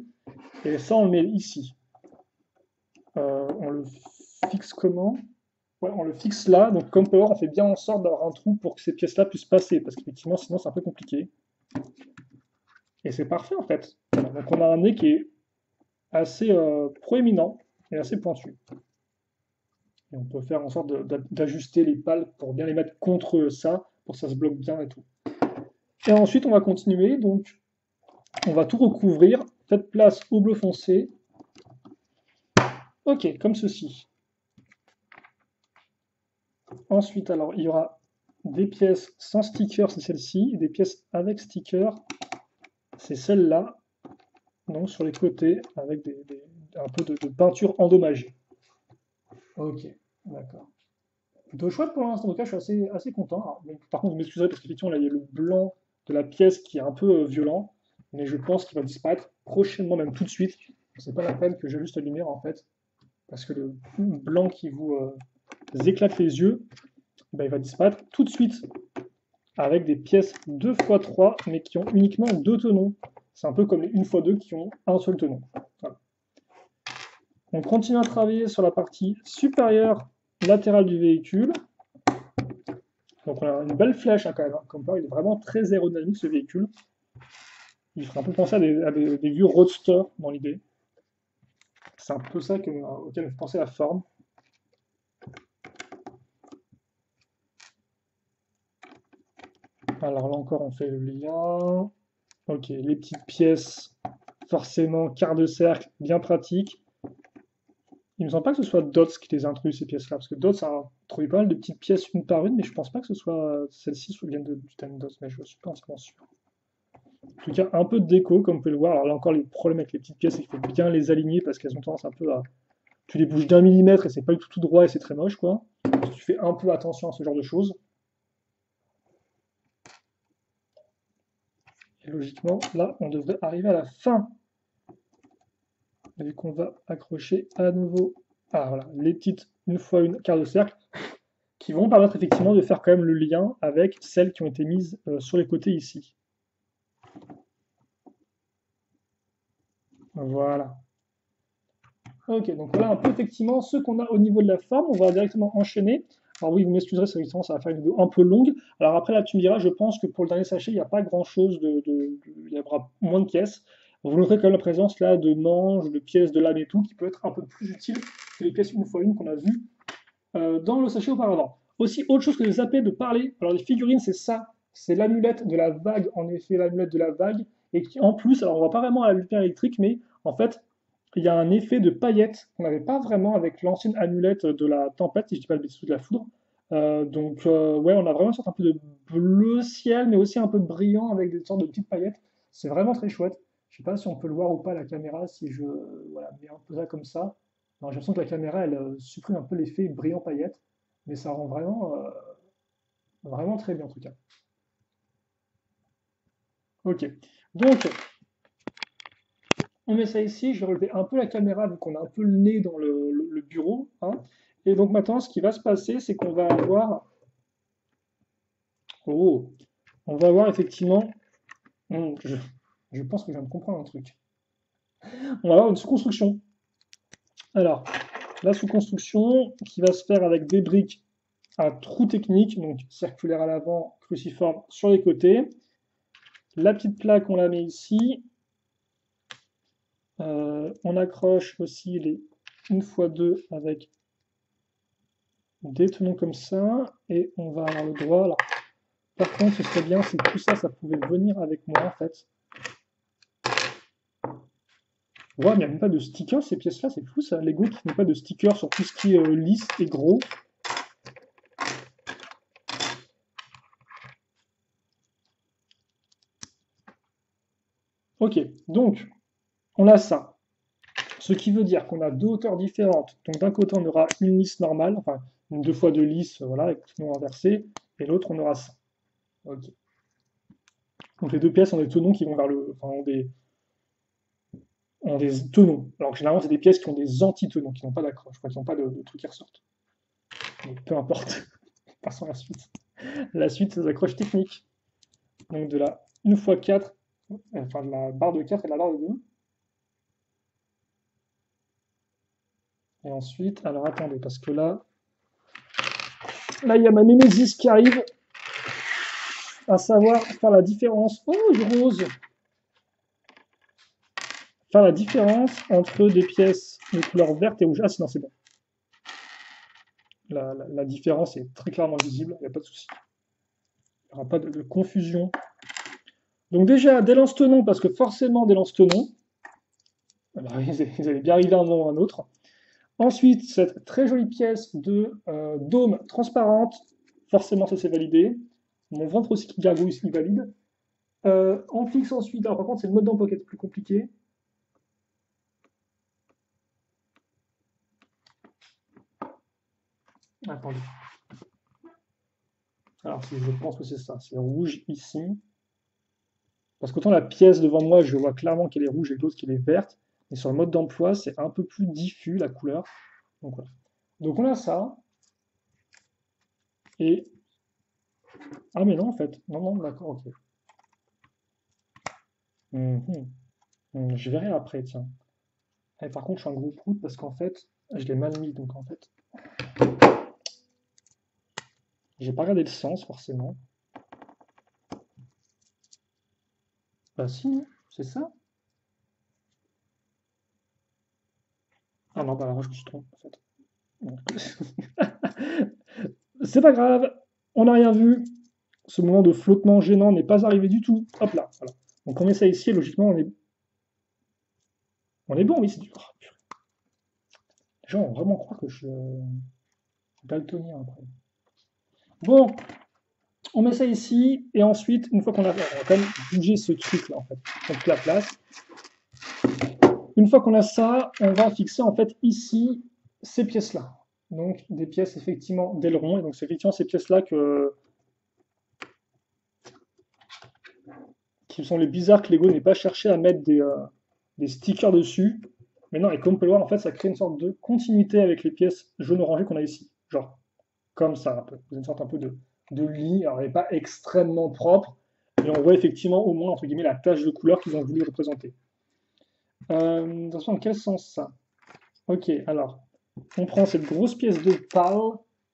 et ça, on le met ici. On le fixe comment? Ouais, on le fixe là, donc comme Power, on fait bien en sorte d'avoir un trou pour que ces pièces-là puissent passer, parce qu'effectivement, sinon, c'est un peu compliqué. Et c'est parfait, en fait. Voilà, donc on a un nez qui est assez proéminent et assez pointu. Et on peut faire en sorte d'ajuster les pales pour bien les mettre contre ça, pour que ça se bloque bien et tout. Et ensuite, on va continuer, donc on va tout recouvrir. Faites place au bleu foncé. Ok, comme ceci. Ensuite, alors, il y aura des pièces sans sticker, c'est celle-ci, et des pièces avec sticker, c'est celle-là, donc sur les côtés, avec un peu de peinture endommagée. Ok, d'accord. De chouette pour l'instant, en tout cas, je suis assez content. Alors, bon, par contre, vous m'excuserez parce qu'effectivement, là, il y a le blanc de la pièce qui est un peu violent, mais je pense qu'il va disparaître prochainement, même tout de suite. C'est pas la peine que j'ajuste la lumière en fait, parce que le blanc qui vous éclate les yeux, ben, il va disparaître tout de suite avec des pièces 2x3, mais qui ont uniquement deux tenons. C'est un peu comme les 1x2 qui ont un seul tenon. Voilà. On continue à travailler sur la partie supérieure latérale du véhicule. Donc on a une belle flèche hein, quand même, hein. Comme ça, il est vraiment très aérodynamique ce véhicule. Il ferait un peu penser à des vieux roadsters dans l'idée. C'est un peu ça auquel je pensais la forme. Alors là encore, on fait le lien. Ok, les petites pièces, forcément, quart de cercle, bien pratique. Il me semble pas que ce soit Dots qui les a introduit ces pièces-là, parce que Dots a trouvé pas mal de petites pièces une par une, mais je pense pas que ce soit celle-ci vienne du thème Dots, mais je suis pas entièrement sûr. En tout cas, un peu de déco, comme vous pouvez le voir. Alors là encore, les problèmes avec les petites pièces, c'est qu'il faut bien les aligner parce qu'elles ont tendance un peu à. Tu les bouges d'un millimètre et c'est pas du tout droit et c'est très moche, quoi. Donc, tu fais un peu attention à ce genre de choses. Et logiquement, là, on devrait arriver à la fin. Vu qu'on va accrocher à nouveau voilà, les petites, une fois une quart de cercle, qui vont permettre effectivement de faire quand même le lien avec celles qui ont été mises sur les côtés ici. Voilà. Ok, donc voilà un peu effectivement ce qu'on a au niveau de la forme. On va directement enchaîner. Alors oui, vous m'excuserez, effectivement, ça va faire une vidéo un peu longue. Alors après, là, tu me diras, je pense que pour le dernier sachet, il n'y a pas grand-chose il y aura moins de pièces. vous noterez quand même la présence là de manches, de pièces, de lames et tout, qui peut être un peu plus utile que les pièces une fois une qu'on a vues dans le sachet auparavant. Aussi, autre chose que j'ai zappé de parler, alors les figurines, c'est ça, c'est l'amulette de la vague, en effet, l'amulette de la vague, et qui en plus, alors on voit pas vraiment la lumière électrique, mais en fait, il y a un effet de paillettes qu'on n'avait pas vraiment avec l'ancienne amulette de la tempête, si je dis pas le bêtise, de la foudre. Ouais, on a vraiment une sorte un peu de bleu ciel, mais aussi un peu brillant avec des sortes de petites paillettes. C'est vraiment très chouette. Je sais pas si on peut le voir ou pas à la caméra, si je voilà, mets un peu ça comme ça. Alors, j'ai l'impression que la caméra, elle supprime un peu l'effet brillant paillette, mais ça rend vraiment très bien en tout cas. Ok, donc on met ça ici, je vais relever un peu la caméra vu qu'on a un peu le nez dans le bureau, hein. Et donc maintenant, ce qui va se passer, c'est qu'on va avoir, oh, on va avoir effectivement, hmm, je pense que je viens de comprendre un truc. On va avoir une sous-construction. Alors, la sous-construction qui va se faire avec des briques à trous techniques, donc circulaire à l'avant, cruciforme sur les côtés. La petite plaque, on la met ici. On accroche aussi les 1x2 avec des tenons comme ça. Et on va avoir le droit. Alors, par contre, ce serait bien si tout ça, ça pouvait venir avec moi en fait. Ouais, mais il n'y a même pas de stickers ces pièces-là, c'est fou ça. Lego qui ne met pas de stickers sur tout ce qui est lisse et gros. Ok, donc on a ça. Ce qui veut dire qu'on a deux hauteurs différentes. Donc d'un côté, on aura une lisse normale, enfin une 2x2 lisse, voilà, avec le tenon inversé, et l'autre, on aura ça. Ok. Donc les deux pièces ont des tenons qui vont vers le. Enfin, ont des tenons. Alors que généralement, c'est des pièces qui ont des anti-tenons, qui n'ont pas d'accroche, enfin, qui n'ont pas de trucs qui ressortent. Donc peu importe. Passons à la suite. La suite, c'est les accroches techniques. Donc de la 1x4, enfin de la barre de 4 et de la barre de 2. Et ensuite, alors attendez, parce que là, il y a ma Némésis qui arrive, à savoir faire la différence. Oh, rose! Faire la différence entre des pièces de couleur verte et rouge. Ah, sinon, c'est bon. La différence est très clairement visible, il n'y a pas de souci. Il n'y aura pas de confusion. Donc déjà, des lance-tenons, parce que forcément des lance-tenons. Alors, ils allaient bien arriver un moment ou un autre. Ensuite, cette très jolie pièce de dôme transparente. Forcément, ça c'est validé. Mon ventre aussi qui gargouille, il valide. On fixe ensuite, alors par contre, c'est le mode d'emploi qui est plus compliqué. Attendez. Alors, je pense que c'est ça, c'est rouge ici. Parce qu'autant la pièce devant moi, je vois clairement qu'elle est rouge et l'autre qu'elle est verte. Mais sur le mode d'emploi, c'est un peu plus diffus la couleur. Donc voilà. Donc on a ça. Et. Ah mais non en fait. Non, non, d'accord, ok. Mhm. Je verrai après, tiens. Et par contre, je suis un gros prout parce qu'en fait, je l'ai mal mis. Donc en fait, j'ai pas regardé le sens forcément. Bah si, c'est ça. Ah non, bah alors je me suis trompé en fait. Donc, c'est pas grave, on n'a rien vu. Ce moment de flottement gênant n'est pas arrivé du tout. Hop là, voilà. Donc on met ça ici et logiquement on est bon, oui, c'est du. Oh, purée. Les gens vont vraiment croire que je suis daltonien après. Bon, on met ça ici et ensuite, une fois qu'on a. On va quand même bouger ce truc là en fait. Donc la place. Une fois qu'on a ça, on va fixer en fait ici ces pièces-là. Donc des pièces effectivement d'aileron. Et donc c'est effectivement ces pièces-là qui sont les bizarres que Lego n'ait pas cherché à mettre des stickers dessus. Mais non, et comme on peut le voir, en fait, ça crée une sorte de continuité avec les pièces jaune-orangé qu'on a ici. Genre, comme ça, un peu. Une sorte un peu de ligne. Alors, elle n'est pas extrêmement propre, mais on voit effectivement au moins, entre guillemets, la tache de couleur qu'ils ont voulu représenter. Attention, dans quel sens ça? Ok, alors, on prend cette grosse pièce de PAL.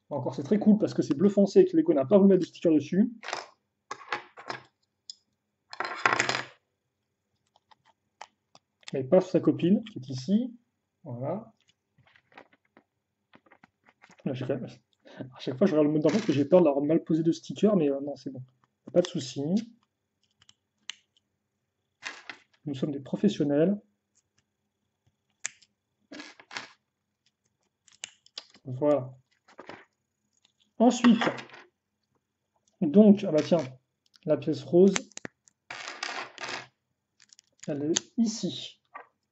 Encore, c'est très cool parce que c'est bleu foncé et que Lego n'a pas voulu mettre de sticker dessus. mais pas sa copine, qui est ici. Voilà. Là, à chaque fois, je regarde le mode d'emploi parce que j'ai peur d'avoir mal posé de sticker, mais non, c'est bon. Pas de souci. Nous sommes des professionnels. Voilà. Ensuite, donc, ah bah tiens, la pièce rose, elle est ici.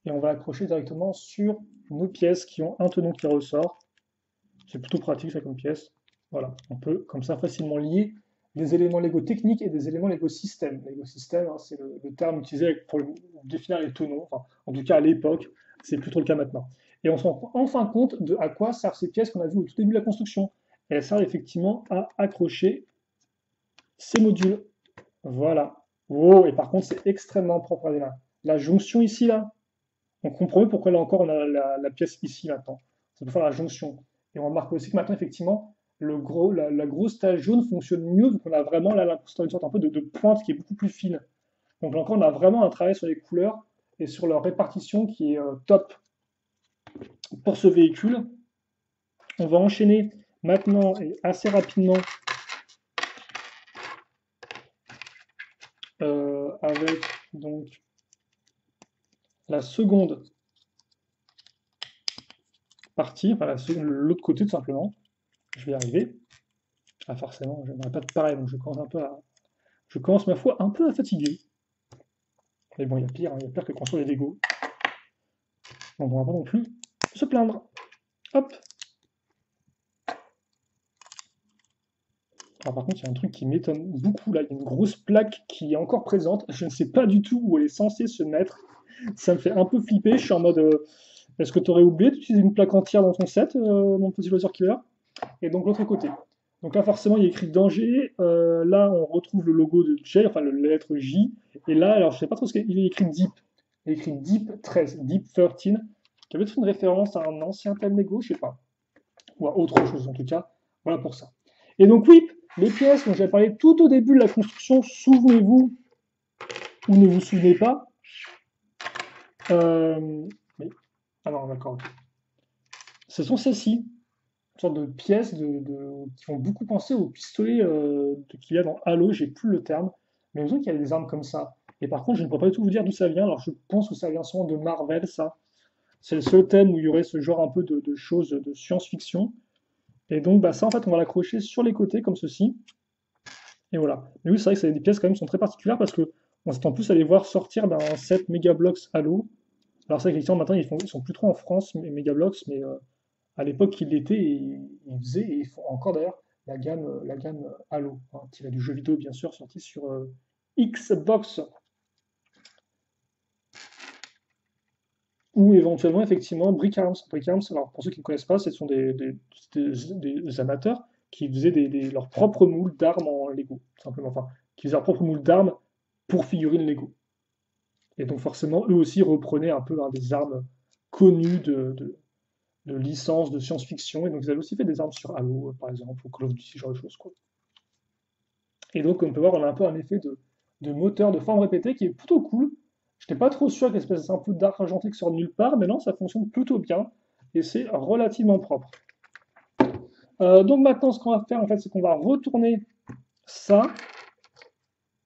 Et on va accrocher directement sur nos pièces qui ont un tenon qui ressort. C'est plutôt pratique ça comme pièce. Voilà, on peut comme ça facilement lier des éléments Lego techniques et des éléments Lego système. Lego système, hein, c'est le terme utilisé pour définir les tenons, enfin, en tout cas à l'époque, c'est plutôt le cas maintenant. Et on se rend enfin compte de à quoi servent ces pièces qu'on a vues au tout début de la construction. Et elles servent effectivement à accrocher ces modules. Voilà. Oh, et par contre, c'est extrêmement propre à la jonction ici, là, on comprend mieux pourquoi là encore on a la pièce ici maintenant. Ça peut faire la jonction. Et on remarque aussi que maintenant, effectivement, la grosse tache jaune fonctionne mieux vu qu'on a vraiment là, une sorte un peu de pointe qui est beaucoup plus fine. Donc là encore, on a vraiment un travail sur les couleurs et sur leur répartition qui est top pour ce véhicule. On va enchaîner maintenant et assez rapidement avec donc la seconde partie, enfin l'autre côté tout simplement. Je vais y arriver. Ah forcément, je n'aurais pas de pareil, donc je commence ma foi un peu à fatiguer. Mais bon, il y a pire, hein, il y a pire que construire des Lego. Donc on va pas non plus se plaindre. Hop. Alors par contre, il y a un truc qui m'étonne beaucoup là, il y a une grosse plaque qui est encore présente. Je ne sais pas du tout où elle est censée se mettre. Ça me fait un peu flipper. Je suis en mode, est-ce que tu aurais oublié d'utiliser une plaque entière dans ton set, mon petit loisir killer? Et donc l'autre côté. Donc là, forcément, il y a écrit danger. Là, on retrouve le logo de J, enfin la lettre J. Et là, alors je sais pas trop ce qu'il est écrit Deep. Il est écrit Deep 13, Deep 13, qui avait être une référence à un ancien thème Lego, je sais pas. Ou à autre chose en tout cas. Voilà pour ça. Et donc oui, les pièces dont j'avais parlé tout au début de la construction, souvenez-vous ou ne vous souvenez pas. Mais, alors d'accord. Ce sont celles-ci, une sorte de pièces qui font beaucoup penser au pistolet qu'il y a dans Halo, j'ai plus le terme, mais il me qu'il y a des armes comme ça. Et par contre, je ne pourrais pas du tout vous dire d'où ça vient, alors je pense que ça vient souvent de Marvel, ça. C'est le seul thème où il y aurait ce genre un peu de choses de science-fiction. Et donc bah, ça, en fait, on va l'accrocher sur les côtés, comme ceci. Et voilà. Mais oui, c'est vrai que c'est des pièces quand même qui sont très particulières parce que on s'attend plus à les voir sortir d'un set Megablox Halo. Alors ça, effectivement, maintenant, ils sont plus trop en France, Megablox, mais à l'époque, ils l'étaient et ils faisaient, et ils font encore d'ailleurs, la gamme Halo, hein, tirée du jeu vidéo, bien sûr, sorti sur Xbox. Ou éventuellement, effectivement, Brick Arms. Brick Arms, alors pour ceux qui ne connaissent pas, ce sont des amateurs qui faisaient leurs propres moules d'armes en Lego, tout simplement. Enfin, qui faisaient leurs propres moules d'armes pour figurines Lego. Et donc forcément, eux aussi reprenaient un peu des armes connues de licences de science-fiction. Et donc ils avaient aussi fait des armes sur Halo, par exemple, ou Call of Duty, ce genre de choses, quoi. Et donc on peut voir, on a un peu un effet de moteur de forme répétée qui est plutôt cool. Je n'étais pas trop sûr qu'il y ait une espèce un peu d'art argenté qui sort de nulle part, mais non, ça fonctionne plutôt bien. Et c'est relativement propre. Donc maintenant, ce qu'on va faire, en fait, c'est qu'on va retourner ça.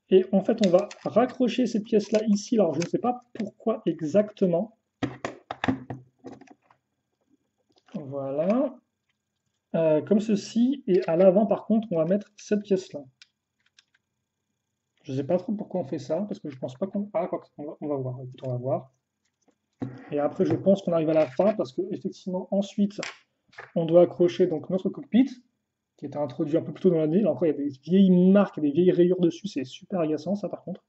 Et en fait, on va raccrocher cette pièce-là ici. Alors, je ne sais pas pourquoi exactement. Voilà. Comme ceci. Et à l'avant, par contre, on va mettre cette pièce-là. Je ne sais pas trop pourquoi on fait ça, parce que je pense pas qu'on... Ah, quoi, on va voir. Écoute, on va voir. Et après, je pense qu'on arrive à la fin, parce que effectivement, ensuite, on doit accrocher donc notre cockpit, qui était introduit un peu plus tôt dans l'année. Là encore, il y a des vieilles marques et des vieilles rayures dessus. C'est super agaçant, ça, par contre.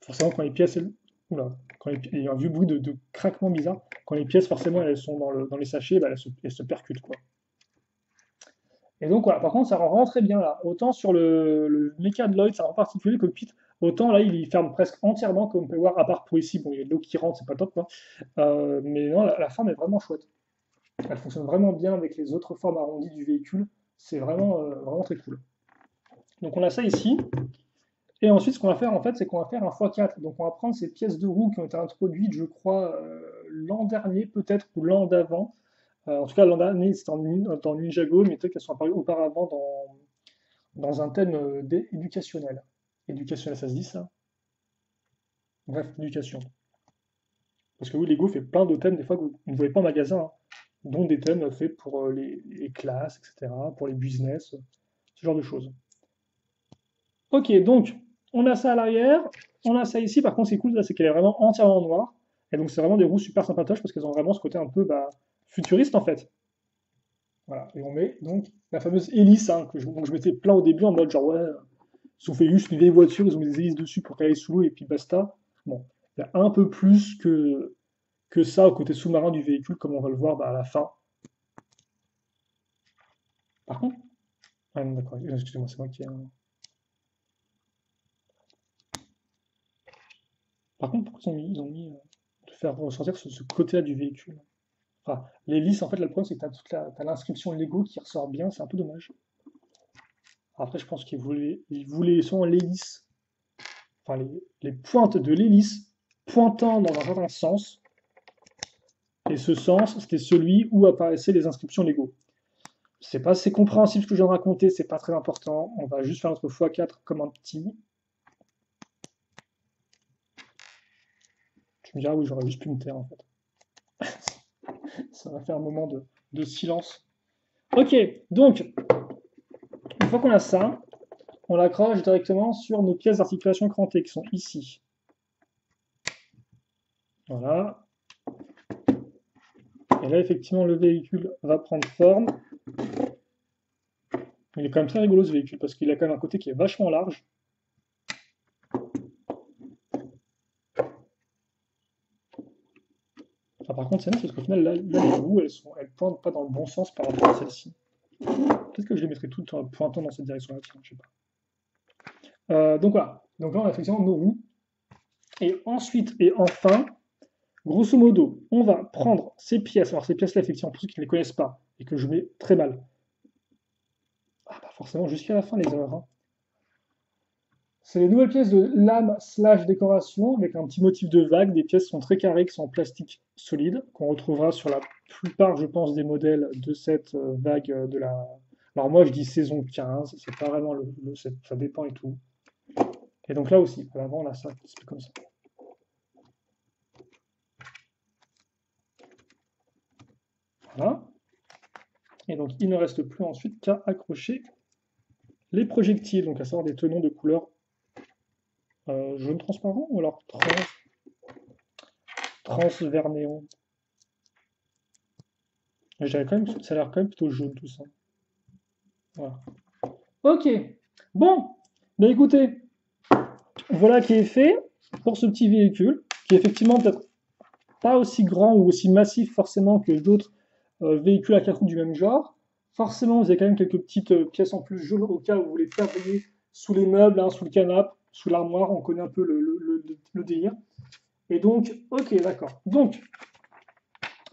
Forcément, quand les pièces... Oula, il y a un vieux bruit de craquement bizarre. Quand les pièces, forcément, elles sont dans les sachets, bah, elles se percutent, quoi. Et donc voilà, par contre, ça rend très bien là. Autant sur le Mecha de Lloyd, ça rend particulier le cockpit, autant là, il ferme presque entièrement, comme on peut voir, à part pour ici. Bon, il y a de l'eau qui rentre, c'est pas top, quoi. Mais non, la forme est vraiment chouette. Elle fonctionne vraiment bien avec les autres formes arrondies du véhicule. C'est vraiment très cool. Donc on a ça ici. Et ensuite, ce qu'on va faire, en fait, c'est qu'on va faire un x4. Donc, on va prendre ces pièces de roue qui ont été introduites, je crois, l'an dernier, peut-être, ou l'an d'avant. En tout cas, l'an dernier, c'était dans Ninjago, mais peut-être qu'elles sont apparues auparavant dans un thème éducationnel. Éducationnel, ça se dit ça? Bref, éducation. Parce que oui, Lego fait plein de thèmes, des fois, que vous ne voyez pas en magasin, hein, dont des thèmes faits pour les classes, etc., pour les business, ce genre de choses. Ok, donc, on a ça à l'arrière, on a ça ici. Par contre, ce qui est cool, là, c'est qu'elle est vraiment entièrement noire. Et donc, c'est vraiment des roues super sympatoches parce qu'elles ont vraiment ce côté un peu bah, futuriste, en fait. Voilà, et on met donc la fameuse hélice, hein, donc je mettais plein au début en mode genre, ouais, ils ont fait juste une vieille voiture, ils ont mis des hélices dessus pour qu'elle aille sous l'eau et puis basta. Bon, il y a un peu plus que ça au côté sous-marin du véhicule, comme on va le voir bah, à la fin. Par contre, ah non, d'accord, excusez-moi, c'est moi qui ai un. Par contre, pourquoi ils ont mis de faire ressortir ce côté-là du véhicule? Enfin, l'hélice, en fait, là, le problème, c'est que t'as l'inscription Lego qui ressort bien, c'est un peu dommage. Après, je pense qu'ils voulaient son l'hélice, enfin, les pointes de l'hélice pointant dans un certain sens, et ce sens, c'était celui où apparaissaient les inscriptions Lego. C'est pas assez compréhensible ce que je viens de raconter, c'est pas très important. On va juste faire notre x4 comme un petit. Tu me diras, oui, j'aurais juste pu me taire en fait. Ça va faire un moment de silence. Ok, donc, une fois qu'on a ça, on l'accroche directement sur nos pièces d'articulation crantées qui sont ici. Voilà. Et là, effectivement, le véhicule va prendre forme. Il est quand même très rigolo ce véhicule parce qu'il a quand même un côté qui est vachement large. Enfin, par contre, c'est bien parce qu'au final, là, les roues, elles pointent pas dans le bon sens par rapport à celle-ci. Peut-être que je les mettrai toutes pointant dans cette direction-là, je sais pas. Donc voilà. Donc là, on a effectivement nos roues. Et ensuite, et enfin, grosso modo, on va prendre ces pièces. Alors ces pièces-là, effectivement, pour ceux qui ne les connaissent pas et que je mets très mal. Ah bah forcément, jusqu'à la fin, les erreurs, hein. C'est les nouvelles pièces de lame slash décoration avec un petit motif de vague. Des pièces sont très carrées, qui sont en plastique solide, qu'on retrouvera sur la plupart, je pense, des modèles de cette vague de la. Alors moi, je dis saison 15, c'est pas vraiment ça dépend et tout. Et donc là aussi, à l'avant, là, ça, c'est comme ça. Voilà. Et donc, il ne reste plus ensuite qu'à accrocher les projectiles, donc à savoir des tenons de couleur jaune transparent ou alors trans vert néon. Ça a l'air quand même plutôt jaune tout ça. Voilà. Ok. Bon. Ben écoutez, voilà qui est fait pour ce petit véhicule, qui est effectivement peut-être pas aussi grand ou aussi massif forcément que d'autres véhicules à 4 roues du même genre. Forcément, vous avez quand même quelques petites pièces en plus jaunes au cas où vous voulez faire briller sous les meubles, hein, sous le canapé, sous l'armoire. On connaît un peu le délire. Et donc, ok, d'accord. Donc,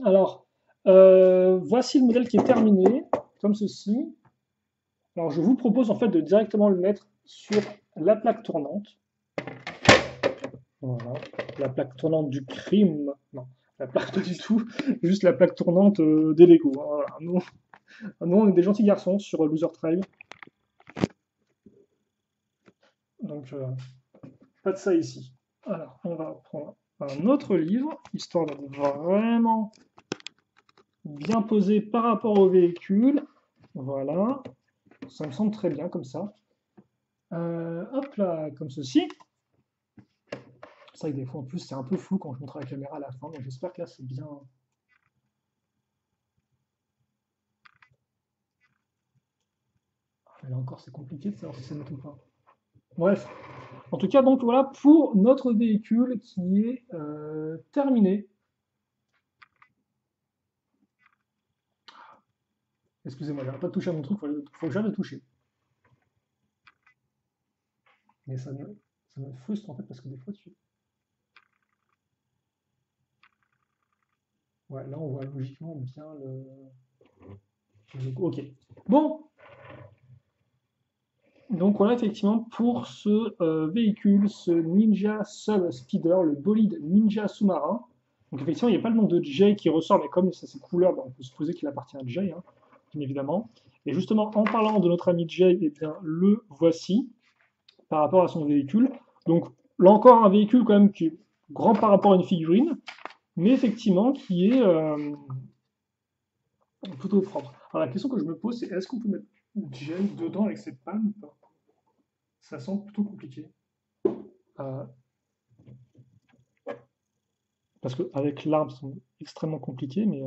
alors, voici le modèle qui est terminé, comme ceci. Alors, je vous propose en fait de directement le mettre sur la plaque tournante. Voilà, la plaque tournante du crime. Non, la plaque pas du tout, juste la plaque tournante des Lego, hein. Voilà. Nous, on est des gentils garçons sur Loser Tribe. Donc, pas de ça ici. Alors, on va prendre un autre livre, histoire d'être vraiment bien posé par rapport au véhicule. Voilà, ça me semble très bien comme ça. Hop là, comme ceci. C'est vrai que des fois en plus c'est un peu flou quand je montre la caméra à la fin, donc j'espère que là c'est bien. Ah, là encore c'est compliqué de savoir si c'est net ou pas. Bref, en tout cas donc voilà pour notre véhicule qui est terminé. Excusez-moi, j'arrête pas de toucher à mon truc, faut que j'arrête de toucher. Mais ça me frustre en fait parce que des fois tu. Ouais, là on voit logiquement bien le. Ok. Bon, Donc voilà, effectivement, pour ce véhicule, ce Ninja Sub Speeder, le bolide Ninja sous-marin. Donc effectivement, il n'y a pas le nom de Jay qui ressort, mais comme ça c'est couleur, ben, on peut supposer qu'il appartient à Jay, hein, bien évidemment. Et justement, en parlant de notre ami Jay, eh bien, le voici par rapport à son véhicule. Donc là encore, un véhicule quand même qui est grand par rapport à une figurine, mais effectivement qui est plutôt propre. Alors la question que je me pose, c'est est-ce qu'on peut mettre Jay dedans avec cette palme ou pas? Ça semble plutôt compliqué. Euh, Parce qu'avec l'arme, c'est extrêmement compliqué, mais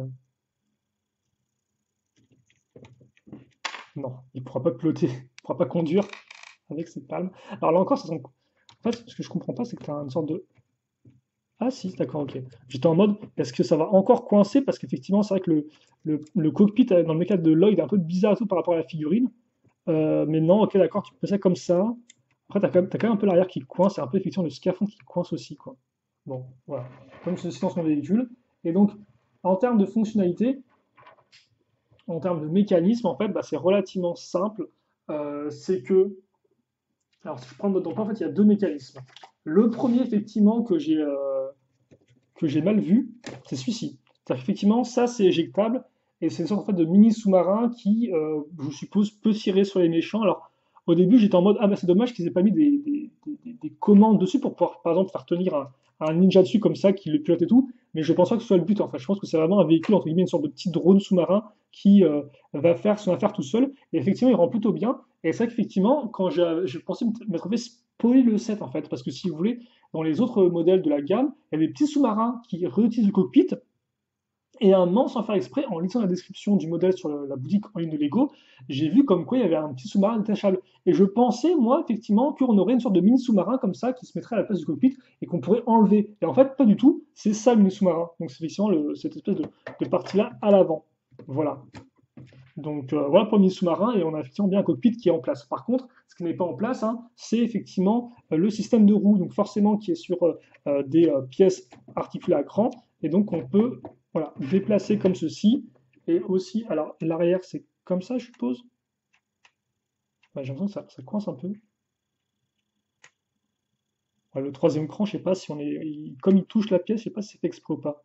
non, il ne pourra pas piloter, il ne pourra pas conduire avec ses palmes. Alors là encore, en fait, ce que je comprends pas, c'est que tu as une sorte de. Ah si, d'accord, ok. J'étais en mode, est-ce que ça va encore coincer? Parce qu'effectivement, c'est vrai que le cockpit, dans le méca de Lloyd, est un peu bizarre et tout par rapport à la figurine. Mais non, ok, d'accord, tu fais ça comme ça. Après, t'as quand même un peu l'arrière qui coince, et un peu effectivement le scaphandre qui coince aussi, quoi. Bon, voilà. Comme ceci dans son véhicule. Et donc, en termes de fonctionnalité, en termes de mécanisme, en fait, bah, c'est relativement simple. C'est que, alors si je prends donc en fait, il y a deux mécanismes. Le premier, effectivement, que j'ai mal vu, c'est celui-ci. Effectivement, ça, c'est éjectable, et c'est une sorte en fait, de mini sous-marin qui, je suppose, peut tirer sur les méchants. Alors, au début, j'étais en mode, ah bah c'est dommage qu'ils aient pas mis des commandes dessus pour pouvoir, par exemple, faire tenir un ninja dessus comme ça, qui le pilote et tout, mais je pense pas que ce soit le but. En fait, je pense que c'est vraiment un véhicule, entre guillemets, une sorte de petit drone sous-marin qui va faire son affaire tout seul, et effectivement, il rend plutôt bien. Et c'est vrai qu'effectivement, quand je pensais m'être fait spoiler le set, en fait, parce que si vous voulez, dans les autres modèles de la gamme, il y a des petits sous-marins qui réutilisent le cockpit. Et à un moment, sans faire exprès, en lisant la description du modèle sur la boutique en ligne de Lego, j'ai vu comme quoi il y avait un petit sous-marin détachable. Et je pensais, moi, effectivement, qu'on aurait une sorte de mini sous-marin comme ça qui se mettrait à la place du cockpit et qu'on pourrait enlever. Et en fait, pas du tout. C'est ça le mini sous-marin. Donc c'est effectivement cette espèce de partie-là à l'avant. Voilà. Donc voilà pour le mini sous-marin, et on a effectivement bien un cockpit qui est en place. Par contre, ce qui n'est pas en place, hein, c'est effectivement le système de roue, donc forcément qui est sur des pièces articulées à cran, et donc on peut voilà, déplacer comme ceci, et aussi, alors l'arrière c'est comme ça je suppose. Ouais, j'ai l'impression que ça coince un peu. Ouais, le troisième cran, je sais pas si on est, comme il touche la pièce, je sais pas si c'est fait exprès ou pas.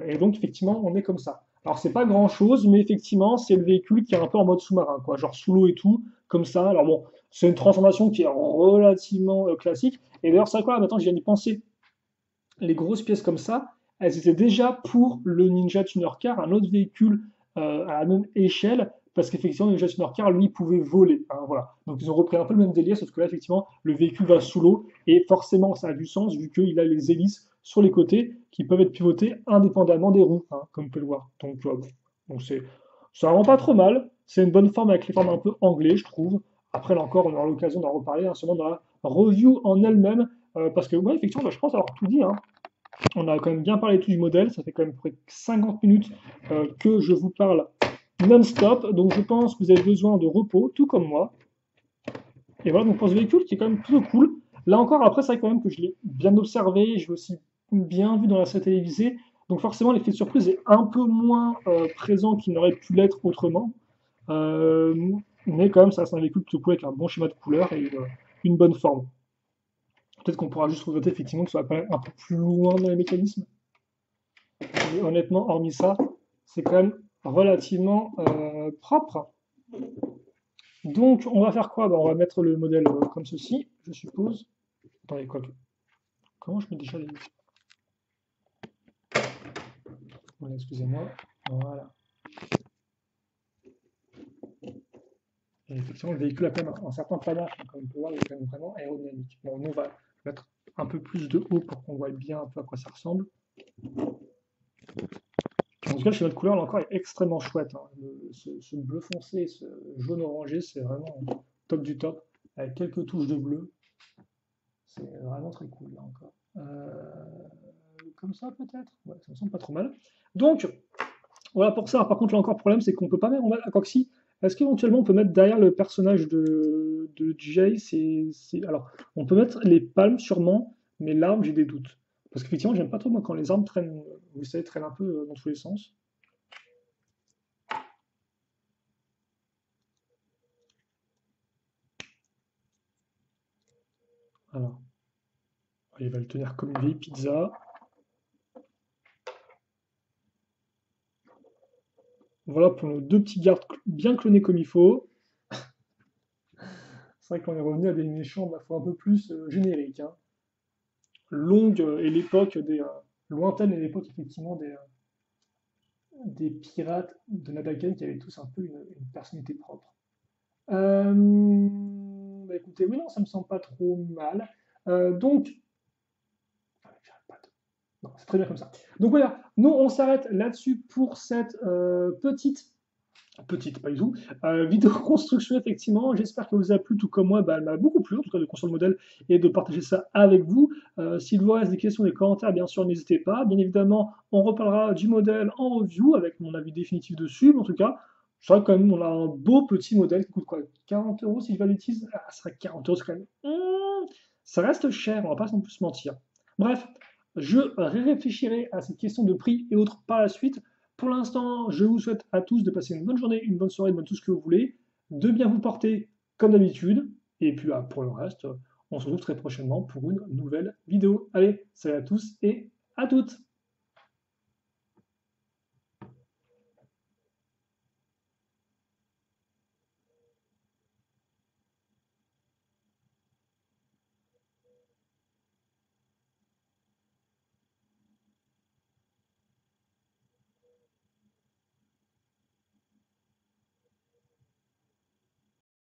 Et donc, effectivement, on est comme ça. Alors, c'est pas grand-chose, mais effectivement, c'est le véhicule qui est un peu en mode sous-marin, quoi, genre sous l'eau et tout, comme ça. Alors bon, c'est une transformation qui est relativement classique. Et d'ailleurs, c'est quoi, maintenant, je viens d'y penser. Les grosses pièces comme ça, elles étaient déjà pour le Ninja Tuner Car, un autre véhicule à la même échelle, parce qu'effectivement, le Ninja Tuner Car, lui, pouvait voler, hein, voilà. Donc, ils ont repris un peu le même délire, sauf que là, effectivement, le véhicule va sous l'eau, et forcément, ça a du sens, vu qu'il a les hélices sur les côtés, qui peuvent être pivotées indépendamment des roues, hein, comme on peut le voir. Donc, bon, ça rend pas trop mal, c'est une bonne forme avec les formes un peu anglais, je trouve. Après, là encore, on aura l'occasion d'en reparler, hein, sûrement dans la review en elle-même, parce que, ouais, effectivement, bah, je pense avoir tout dit, hein. On a quand même bien parlé tout du modèle, ça fait quand même près de 50 minutes que je vous parle non-stop, donc je pense que vous avez besoin de repos, tout comme moi. Et voilà, donc pour ce véhicule qui est quand même plutôt cool. Là encore, après, c'est vrai quand même que je l'ai bien observé, je l'ai aussi bien vu dans la série télévisée, donc forcément l'effet de surprise est un peu moins présent qu'il n'aurait pu l'être autrement. Euh, mais quand même, ça reste un véhicule plutôt cool avec un bon schéma de couleur et une bonne forme. Peut-être qu'on pourra juste regretter effectivement que ça va pas un peu plus loin dans les mécanismes. Mais honnêtement, hormis ça, c'est quand même relativement propre. Donc, on va faire quoi? Bah, on va mettre le modèle comme ceci, je suppose. Attendez, quoi? Comment je mets déjà les. Voilà, excusez-moi. Voilà. Et effectivement, le véhicule a quand même un certain panache, hein, comme on peut voir, il est quand même vraiment aérodynamique. Bon, nous, on va mettre un peu plus de haut pour qu'on voit bien un peu à quoi ça ressemble. En tout cas, le schéma de couleur, là encore, est extrêmement chouette, hein. Ce bleu foncé et ce jaune orangé, c'est vraiment top du top, avec quelques touches de bleu. C'est vraiment très cool, là encore. Comme ça, peut-être? Ouais, ça me semble pas trop mal. Donc, voilà pour ça. Par contre, là encore, le problème, c'est qu'on peut pas mettre. Quoi que si, est-ce qu'éventuellement on peut mettre derrière le personnage de Jay, alors, on peut mettre les palmes sûrement, mais l'arme, j'ai des doutes. Parce qu'effectivement, j'aime pas trop moi quand les armes traînent, vous savez, traînent un peu dans tous les sens. Alors, il va le tenir comme une vieille pizza. Voilà pour nos deux petits gardes bien clonés comme il faut. C'est vrai qu'on est revenu à des méchants, bah, faut un peu plus génériques, hein. Longue et l'époque des lointaine et l'époque effectivement des pirates de Nadaken qui avaient tous un peu une personnalité propre. Bah écoutez, oui, non, ça me semble pas trop mal. Donc, non, c'est très bien comme ça. Donc voilà, nous on s'arrête là-dessus pour cette petite, pas du tout, vidéo construction effectivement. J'espère que vous a plu, tout comme moi, bah, elle m'a beaucoup plu en tout cas de construire le modèle et de partager ça avec vous. S'il vous reste des questions, des commentaires, bien sûr, n'hésitez pas. Bien évidemment, on reparlera du modèle en review avec mon avis définitif dessus. Mais en tout cas, je crois quand même on a un beau petit modèle qui coûte quoi, 40 euros si je ne dis pas de bêtises. Ah, c'est vrai que 40 euros, c'est quand même. Ça reste cher, on va pas non plus se mentir. Bref, je réfléchirai à cette question de prix et autres par la suite. Pour l'instant, je vous souhaite à tous de passer une bonne journée, une bonne soirée, tout ce que vous voulez, de bien vous porter comme d'habitude. Et puis pour le reste, on se retrouve très prochainement pour une nouvelle vidéo. Allez, salut à tous et à toutes!